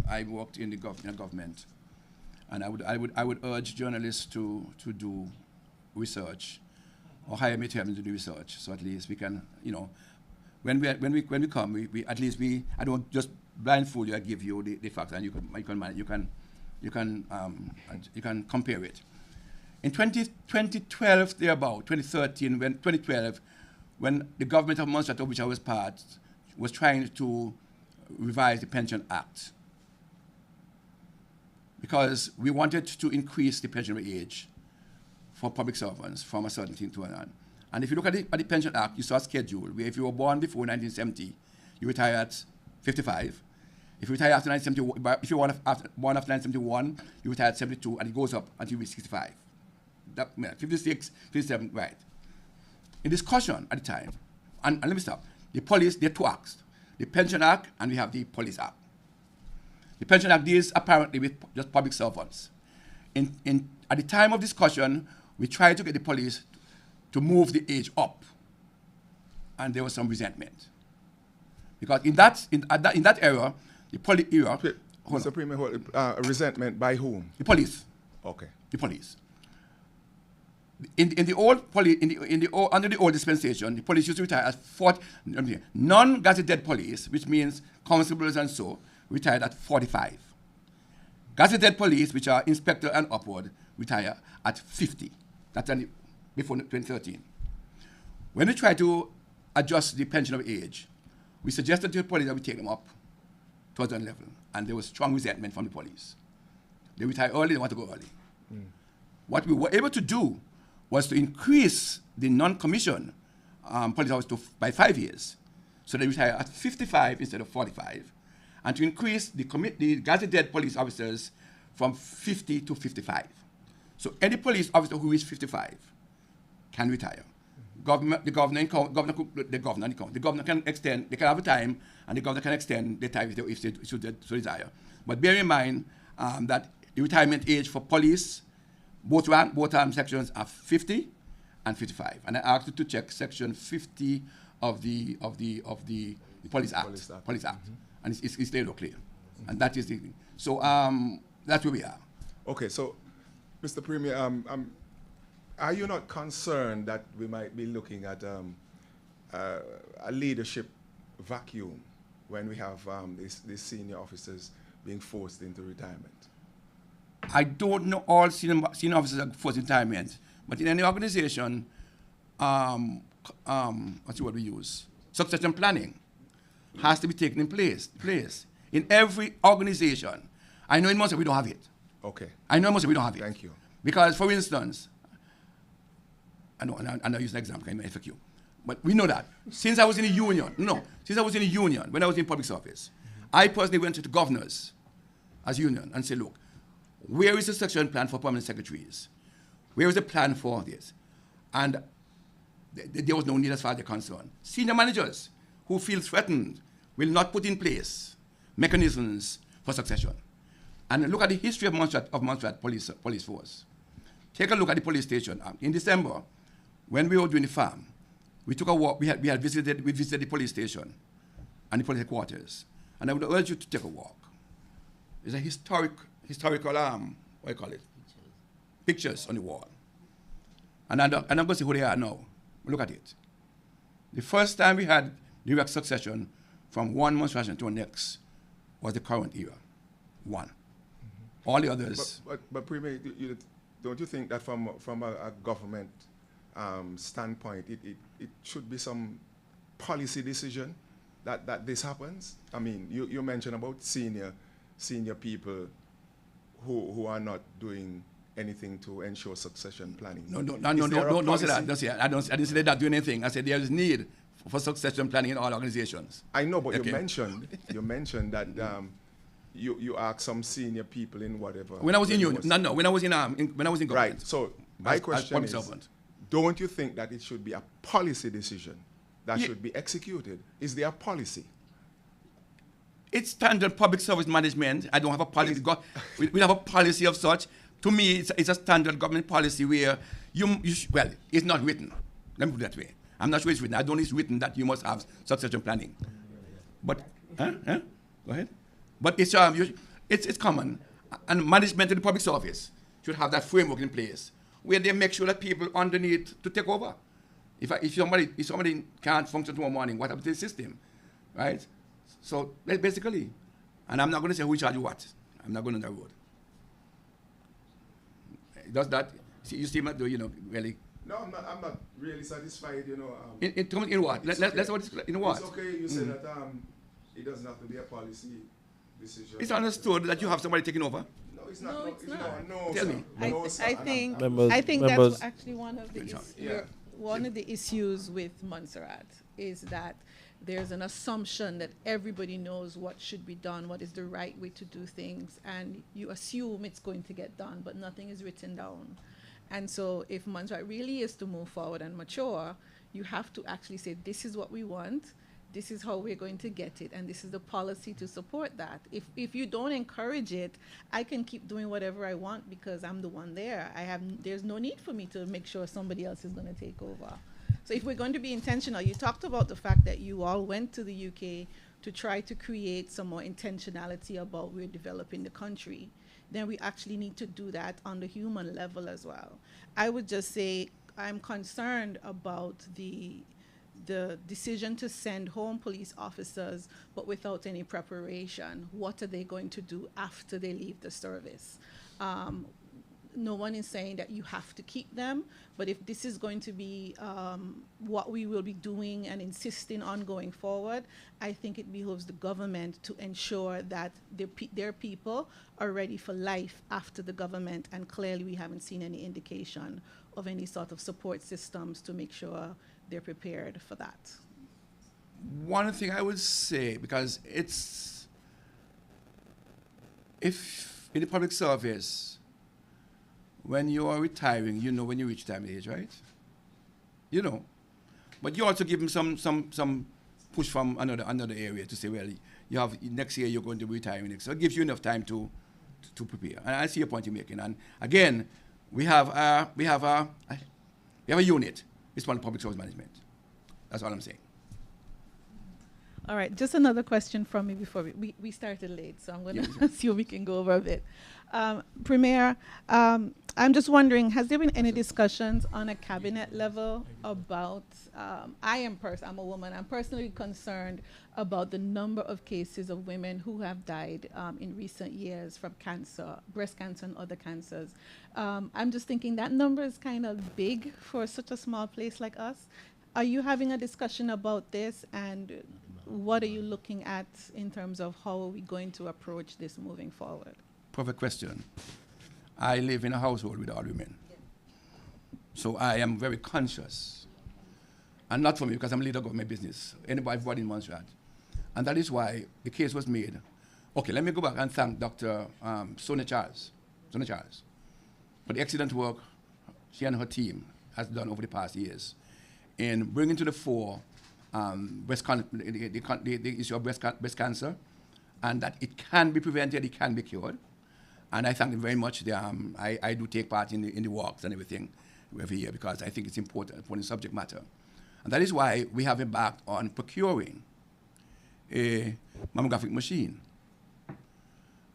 I worked in the government, and I would urge journalists to do research, or hire me to do research, so at least we can, when we come, I don't just blindfold you. I give you the facts, and you can compare it. In 2012, thereabout, 2012, when the government of Montserrat, of which I was part, was trying to revise the Pension Act, because we wanted to increase the pensionable age for public servants from a certain thing to another. And if you look at the Pension Act, you saw a schedule where if you were born before 1970, you retire at 55. If you retire after 1971, if you were born after 1971, you retire at 72, and it goes up until you reach 65. 56, 57, right. In discussion at the time, and let me stop, the police, there are two acts, the Pension Act and we have the Police Act. The Pension Act deals apparently with just public servants. At the time of discussion, we tried to get the police to move the age up, and there was some resentment. Because in that era, the police era... Mr. Premier, resentment by whom? The police. Okay. The police. Under the old dispensation, the police used to retire at 40. Non-gazetted police, which means constables and so, retired at 45. Gazetted police, which are inspector and upward, retire at 50. That's before 2013. When we tried to adjust the pension of age, we suggested to the police that we take them up to a certain level, and there was strong resentment from the police. They retire early, they want to go early. What we were able to do was to increase the non-commissioned police officers by 5 years, so they retire at 55 instead of 45, and to increase the gazetted police officers from 50 to 55. So any police officer who is 55 can retire. The governor can extend, they can have a time, and the governor can extend the time if they should desire. But bear in mind that the retirement age for police, both sections are 50 and 55. And I asked you to check section 50 of the Police Act. Police Act. And it's laid out clear. And that is the thing. So that's where we are. Okay, so Mr. Premier, are you not concerned that we might be looking at a leadership vacuum when we have these senior officers being forced into retirement? I don't know all senior officers are forced retirement, but in any organization, what's the word we use? Succession planning has to be taken in place. In every organization. I know in Montserrat we don't have it. Okay. I know in Montserrat we don't have it. Thank you. Because, for instance, I know use an example in FAQ, but we know that since I was in the union, when I was in public service, I personally went to the governors as union and said, look, where is the succession plan for permanent secretaries? Where is the plan for this? And there was no need as far as they're concerned. Senior managers who feel threatened will not put in place mechanisms for succession. And look at the history of Montserrat police force. Take a look at the police station. In December, when we were doing the farm, we took a walk. We visited the police station and the police headquarters. And I would urge you to take a walk. It's a historical, what do you call it? Pictures on the wall. And I'm going to see who they are now. Look at it. The first time we had direct succession from one Montserrat to the next was the current era. One. All the others. But Premier, don't you think that from a government standpoint, it should be some policy decision that this happens? I mean, you mentioned about senior people who are not doing anything to ensure succession planning. No, don't say that. Don't say that. I didn't say they're not doing anything. I said there is need for succession planning in all organizations. I know, but Okay. you mentioned that you asked some senior people in whatever. When I was in union, when I was in government. Right. So my as question public is, servant. don't you think that it should be a policy decision that should be executed? Is there a policy? It's standard public service management. I don't have a policy. We have a policy of such. To me, it's a standard government policy where well, it's not written. Let me put it that way. I'm not sure it's written. I don't know it's written that you must have succession planning. But, Go ahead. But it's common. And management in the public service should have that framework in place where they make sure that people underneath to take over. If somebody can't function tomorrow morning, what happens to the system, right? So basically, and I'm not going to say who charge you what. I'm not going on that road. Does that you seem like, you know, really. No, I'm not really satisfied, you know. In what? Let's in what? It's okay, you say that it doesn't have to be a policy decision. It's understood that you have somebody taking over. No, it's not. No, it's not. No, Tell sir. me. No, sir. I think Members- I think members- that's actually one of the Yeah. one of the issues with Montserrat is that there's an assumption that everybody knows what should be done, what is the right way to do things, and you assume it's going to get done, but nothing is written down. And so if Montserrat really is to move forward and mature, you have to actually say, this is what we want, this is how we're going to get it, and this is the policy to support that. If you don't encourage it, I can keep doing whatever I want because I'm the one there. There's no need for me to make sure somebody else is going to take over. So if we're going to be intentional, you talked about the fact that you all went to the UK to try to create some more intentionality about we're developing the country, then we actually need to do that on the human level as well. I would just say I'm concerned about the decision to send home police officers, but without any preparation. What are they going to do after they leave the service? No one is saying that you have to keep them, but if this is going to be what we will be doing and insisting on going forward, I think it behooves the government to ensure that their people are ready for life after the government, and clearly we haven't seen any indication of any sort of support systems to make sure they're prepared for that. One thing I would say, because if in the public service, when you are retiring, you know when you reach retirement age, right? You know. But you also give them some push from another area to say, well, you have next year you're going to be retiring next. So it gives you enough time to prepare. And I see your point you're making. And again, we have a unit. It's called public service management. That's all I'm saying. All right, just another question from me before we started late, so I'm going to assume we can go over a bit. Premier, I'm just wondering, has there been any discussions on a cabinet level about, I'm a woman, I'm personally concerned about the number of cases of women who have died in recent years from cancer, breast cancer and other cancers. I'm just thinking that number is kind of big for such a small place like us. Are you having a discussion about this, and what are you looking at in terms of how are we going to approach this moving forward? Perfect question. I live in a household with all women. Yeah. So I am very conscious. And not for me, because I'm leader of my business. Everybody in Montserrat. And that is why the case was made. Okay, let me go back and thank Dr. Sonia Charles for the excellent work she and her team has done over the past years in bringing to the fore the issue of breast cancer, and that it can be prevented, it can be cured. And I thank them very much. I do take part in the walks and everything every year because I think it's important for the subject matter. And that is why we have embarked on procuring a mammographic machine.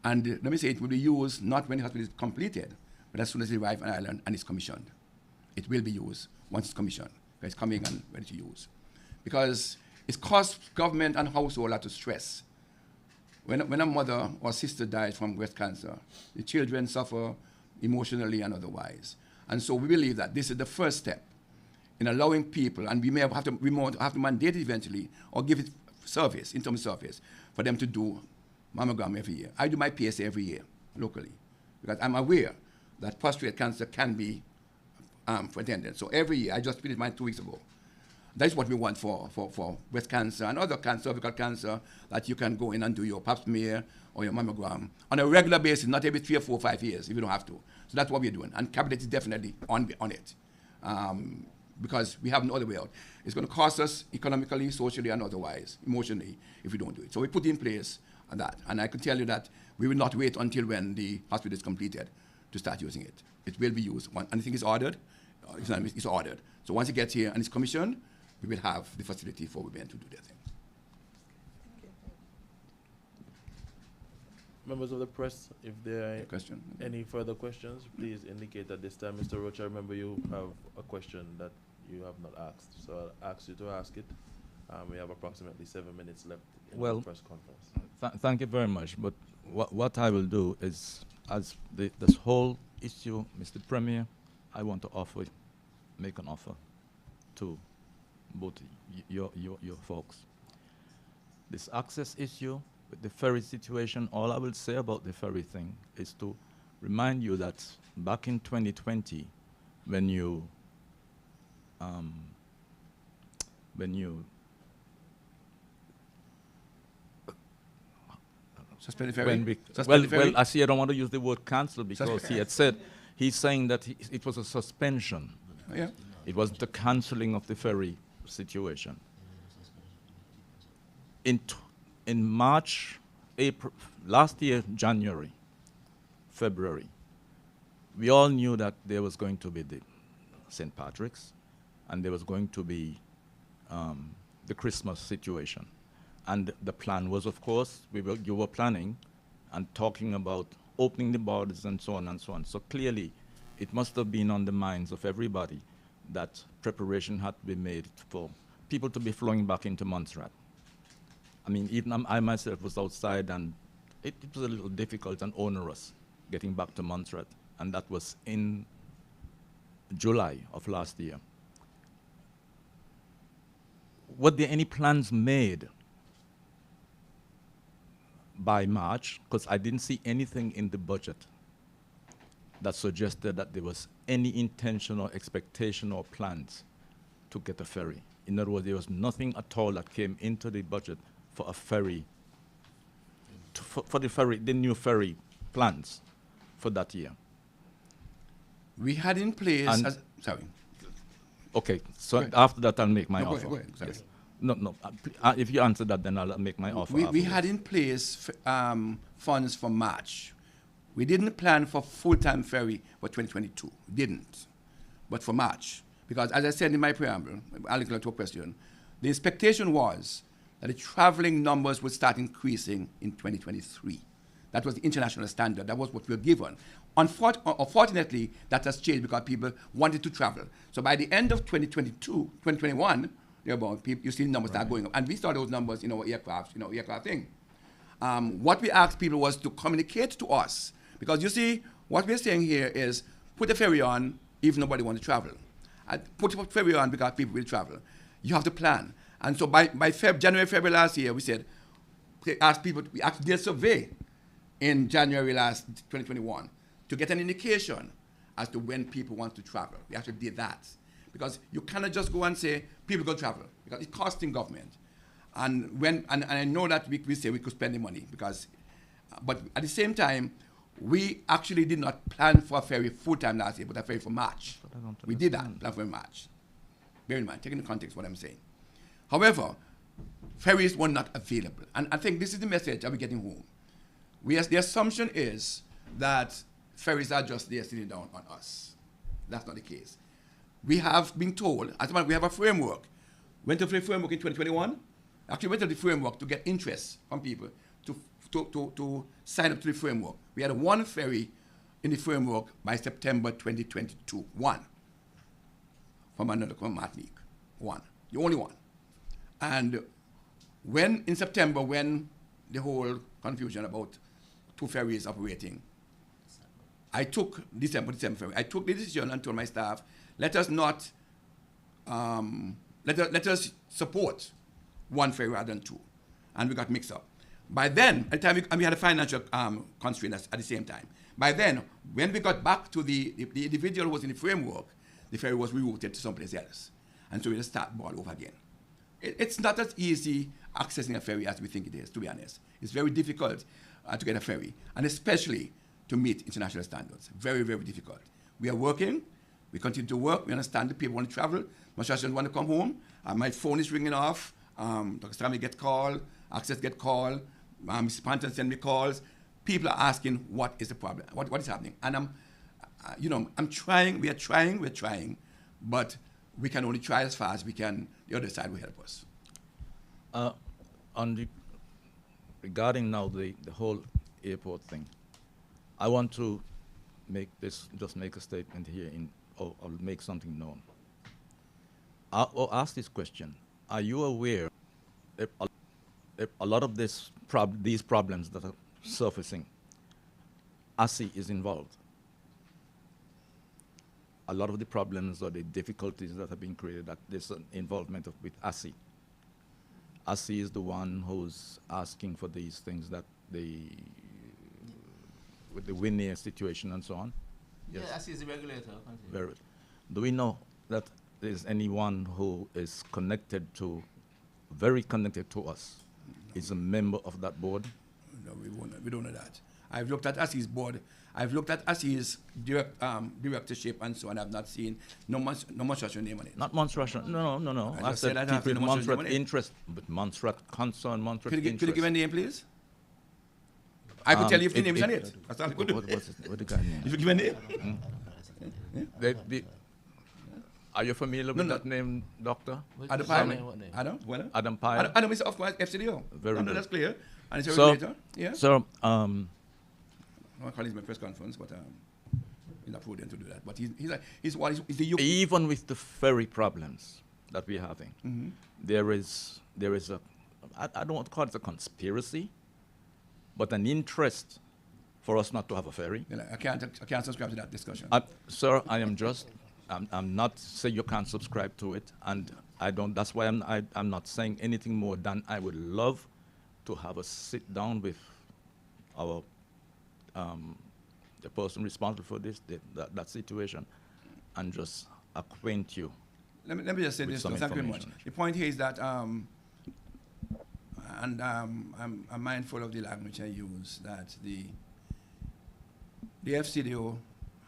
And let me say, it will be used not when the hospital is completed, but as soon as it arrives on island and it's commissioned. It will be used once it's commissioned. It's coming and ready to use. Because it costs government and household a lot of stress. When a mother or sister dies from breast cancer, the children suffer emotionally and otherwise. And so we believe that this is the first step in allowing people, and we may have to mandate it eventually, or give it service, in terms of service, for them to do mammogram every year. I do my PSA every year, locally, because I'm aware that prostate cancer can be pretended. So every year, I just finished mine 2 weeks ago. That is what we want for breast cancer and other cancer, cervical cancer, that you can go in and do your pap smear or your mammogram on a regular basis, not every 3 or 4 or 5 years if you don't have to. So that's what we're doing. And Cabinet is definitely on it because we have no other way out. It's going to cost us economically, socially, and otherwise, emotionally, if we don't do it. So we put in place on that. And I can tell you that we will not wait until when the hospital is completed to start using it. It will be used. Anything is ordered, it's ordered. So once it gets here and it's commissioned, we will have the facility for women to do their thing. Members of the press, if there are Question? any further questions, please indicate at this time. Mr. Rocha, remember you have a question that you have not asked. So I'll ask you to ask it. We have approximately 7 minutes left in the press conference. Thank you very much. But what I will do is, as this whole issue, Mr. Premier, I want to make an offer to both your folks. This access issue with the ferry situation, all I will say about the ferry thing is to remind you that back in 2020, when you Suspend the ferry? when we, Suspend well, the ferry? well, I see I don't want to use the word cancel because he had said, he's saying that it was a suspension. Oh, yeah. It wasn't a cancelling of the ferry situation. In March, April, last year, January, February, we all knew that there was going to be the St. Patrick's and there was going to be the Christmas situation. And the plan was, of course, you were planning and talking about opening the borders and so on and so on. So clearly, it must have been on the minds of everybody that preparation had to be made for people to be flowing back into Montserrat. I mean, even I myself was outside, and it was a little difficult and onerous getting back to Montserrat, and that was in July of last year. Were there any plans made by March? Because I didn't see anything in the budget that suggested that there was any intention or expectation or plans to get a ferry. In other words, there was nothing at all that came into the budget for a ferry, for the new ferry plans for that year. We had in place, And- sorry. Okay, so Go ahead. after that I'll make my No, go offer. ahead, go ahead, sorry. Yes. No, if you answer that, then I'll make my offer. We afterwards. had in place funds for March. We didn't plan for full-time ferry for 2022. We didn't. But for March. Because as I said in my preamble, I'll answer to a question, the expectation was that the traveling numbers would start increasing in 2023. That was the international standard. That was what we were given. Unfortunately, that has changed because people wanted to travel. So by the end of 2021, you see the numbers start going up. And we saw those numbers in our aircraft thing. What we asked people was to communicate to us. Because you see, what we're saying here is put the ferry on if nobody wants to travel. Put the ferry on because people will travel. You have to plan. And so by January, February last year, we said, we asked their survey in January 2021 to get an indication as to when people want to travel. We actually did that. Because you cannot just go and say, people go travel, because it's costing government. And I know that we say we could spend the money, but at the same time, we actually did not plan for a ferry full-time last year, but a ferry for March. We did that, plan for March. Bear in mind, taking the context of what I'm saying. However, ferries were not available. And I think this is the message that we're getting home. The assumption is that ferries are just there sitting down on us. That's not the case. We have been told, as a matter, we have a framework. Went to the framework in 2021. Actually went to the framework to get interest from people to sign up to the framework. We had one ferry in the framework by September 2022. One. From Martinique. One. The only one. And in September, when the whole confusion about two ferries operating, I took December Ferry. I took the decision and told my staff, let us not, let us support one ferry rather than two. And we got mixed up. By then, at the time we had a financial constraint at the same time. By then, when we got back to the individual who was in the framework, the ferry was rerouted to someplace else. And so we just start all over again. It's not as easy accessing a ferry as we think it is, to be honest. It's very difficult to get a ferry, and especially to meet international standards. Very, very difficult. We are working. We continue to work. We understand that people want to travel. Montserrat want to come home. My phone is ringing off. Dr. Stanley get called. Access get called. Mr. Panton send me calls. People are asking, what is the problem? What is happening? And I'm trying. We're trying. But we can only try as far as we can. The other side will help us. Regarding now the whole airport thing, I want to make a statement here or make something known. I'll ask this question. Are you aware that a lot of these problems that are surfacing, ASI is involved? a lot of the problems or the difficulties that have been created at this involvement with ASI. ASI is the one who's asking for these things that with the Winnie situation and so on. Yes. Yeah, ASI is the regulator. Very well. Do we know that there's anyone who is very connected to us, is a member of that board? No, we don't know that. I've looked at ASI's board. I've looked at ASI's directorship and so on. I've not seen no Montserrat name on it. Not Montserrat. No. I said that people with no Montserrat interest, but Montserrat concern, Montserrat interest. Could you give a name, please? I could tell you if the name is on it. That's all I could do. What the guy name? If you give a name. Are you familiar with that name, Doctor? Adam Pyle. Adam? Well, Adam Pyle. Adam is, of course, FCDO. Very good. That's clear. And it's a So, regulator. Yeah. So, I call it my press conference, but he's not prudent to do that. But he's the youth. even with the ferry problems that we're having, there is a, I don't want to call it a conspiracy, but an interest for us not to have a ferry. You know, I can't subscribe to that discussion. Sir, I'm not saying you can't subscribe to it, and I don't. That's why I'm not saying anything more than I would love to have a sit down with our the person responsible for this that situation, and just acquaint you. Let me just say this. Thank you very much. The point here is that, I'm mindful of the language I use, that the FCDO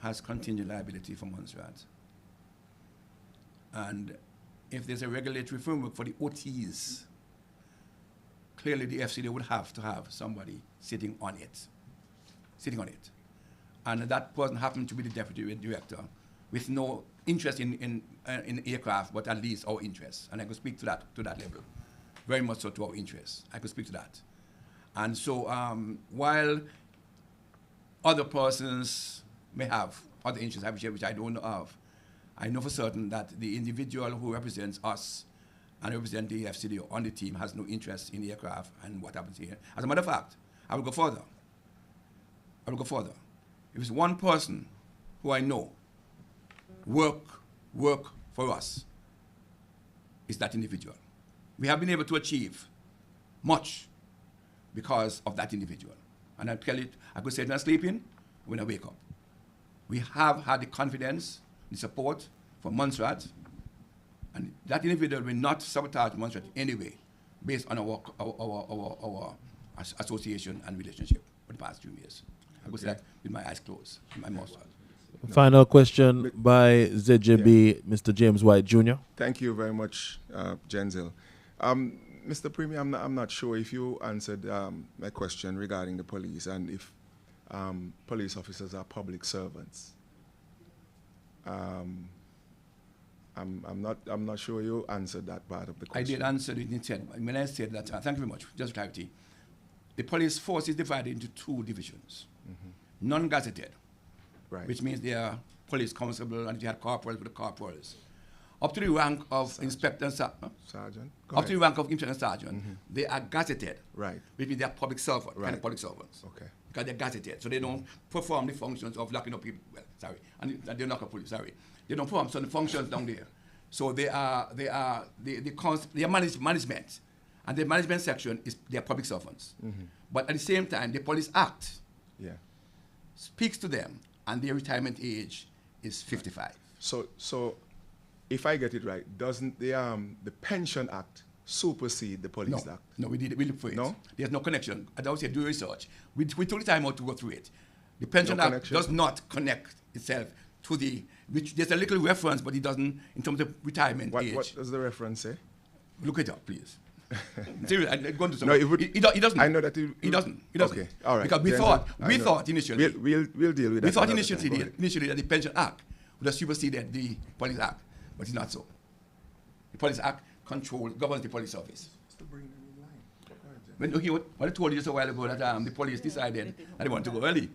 has contingent liability for Montserrat. And if there's a regulatory framework for the OTs, clearly the FCDO would have to have somebody sitting on it. And that person happened to be the deputy director with no interest in aircraft, but at least our interests. And I could speak to that level, very much so to our interests. I could speak to that. And so while other persons may have other interests, which I don't know of, I know for certain that the individual who represents us and represents the FCDO on the team has no interest in aircraft and what happens here. As a matter of fact, I will go further. If it's one person who I know work for us, it's that individual. We have been able to achieve much because of that individual. And I tell it, I could say it when I'm sleeping, when I wake up. We have had the confidence, the support from Montserrat, and that individual will not sabotage Montserrat anyway, based on our association and relationship for the past 2 years. I could say that with my eyes closed, with my mouth shut. Final question by ZJB, Mr. James White Jr. Thank you very much, Genzil. Mr. Premier, I'm not sure if you answered my question regarding the police and if police officers are public servants. I'm not sure you answered that part of the question. I did answer it instead. When I said that, thank you very much, just clarity. The police force is divided into 2 divisions. Non-gazetted, right, which means they are police constable, and you had corporals with the corporals. Up to the rank of sergeant. Inspector and sergeant. Up to the rank of inspector and sergeant, they are gazetted. Right. Which means they are public servants, right, kind of public servants. Okay. Because they're gazetted, so they don't perform the functions of locking up people. Well, sorry, and they're not police. Sorry, they don't perform some functions down there. So they are management, and the management section is they are public servants. But at the same time, the Police Act speaks to them, and their retirement age is 55. So, if I get it right, doesn't the Pension Act supersede the Police Act? No, we look for it. No? There's no connection. As I would say, do research. We took the time out to go through it. The Pension Act does not connect itself to which there's a little reference, but it doesn't in terms of retirement age. What does the reference say? Look it up, please. Seriously, I'm going to say. No, he doesn't. I know that he doesn't. Okay, all right. Because we thought initially. We'll deal with that. We thought initially that the Pension Act would have superseded the Police Act, but it's not so. The Police Act governs the police service. When what I told you just a while ago that the police decided that they want to go early.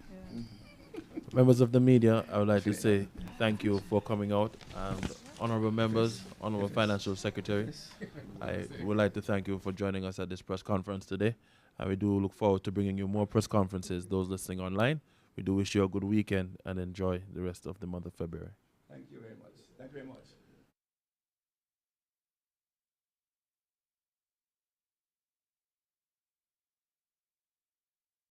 Members of the media, I would like to say thank you for coming out, and honorable members, honorable financial secretary, I would like to thank you for joining us at this press conference today, and we do look forward to bringing you more press conferences. Those listening online, we do wish you a good weekend and enjoy the rest of the month of February. Thank you. very much.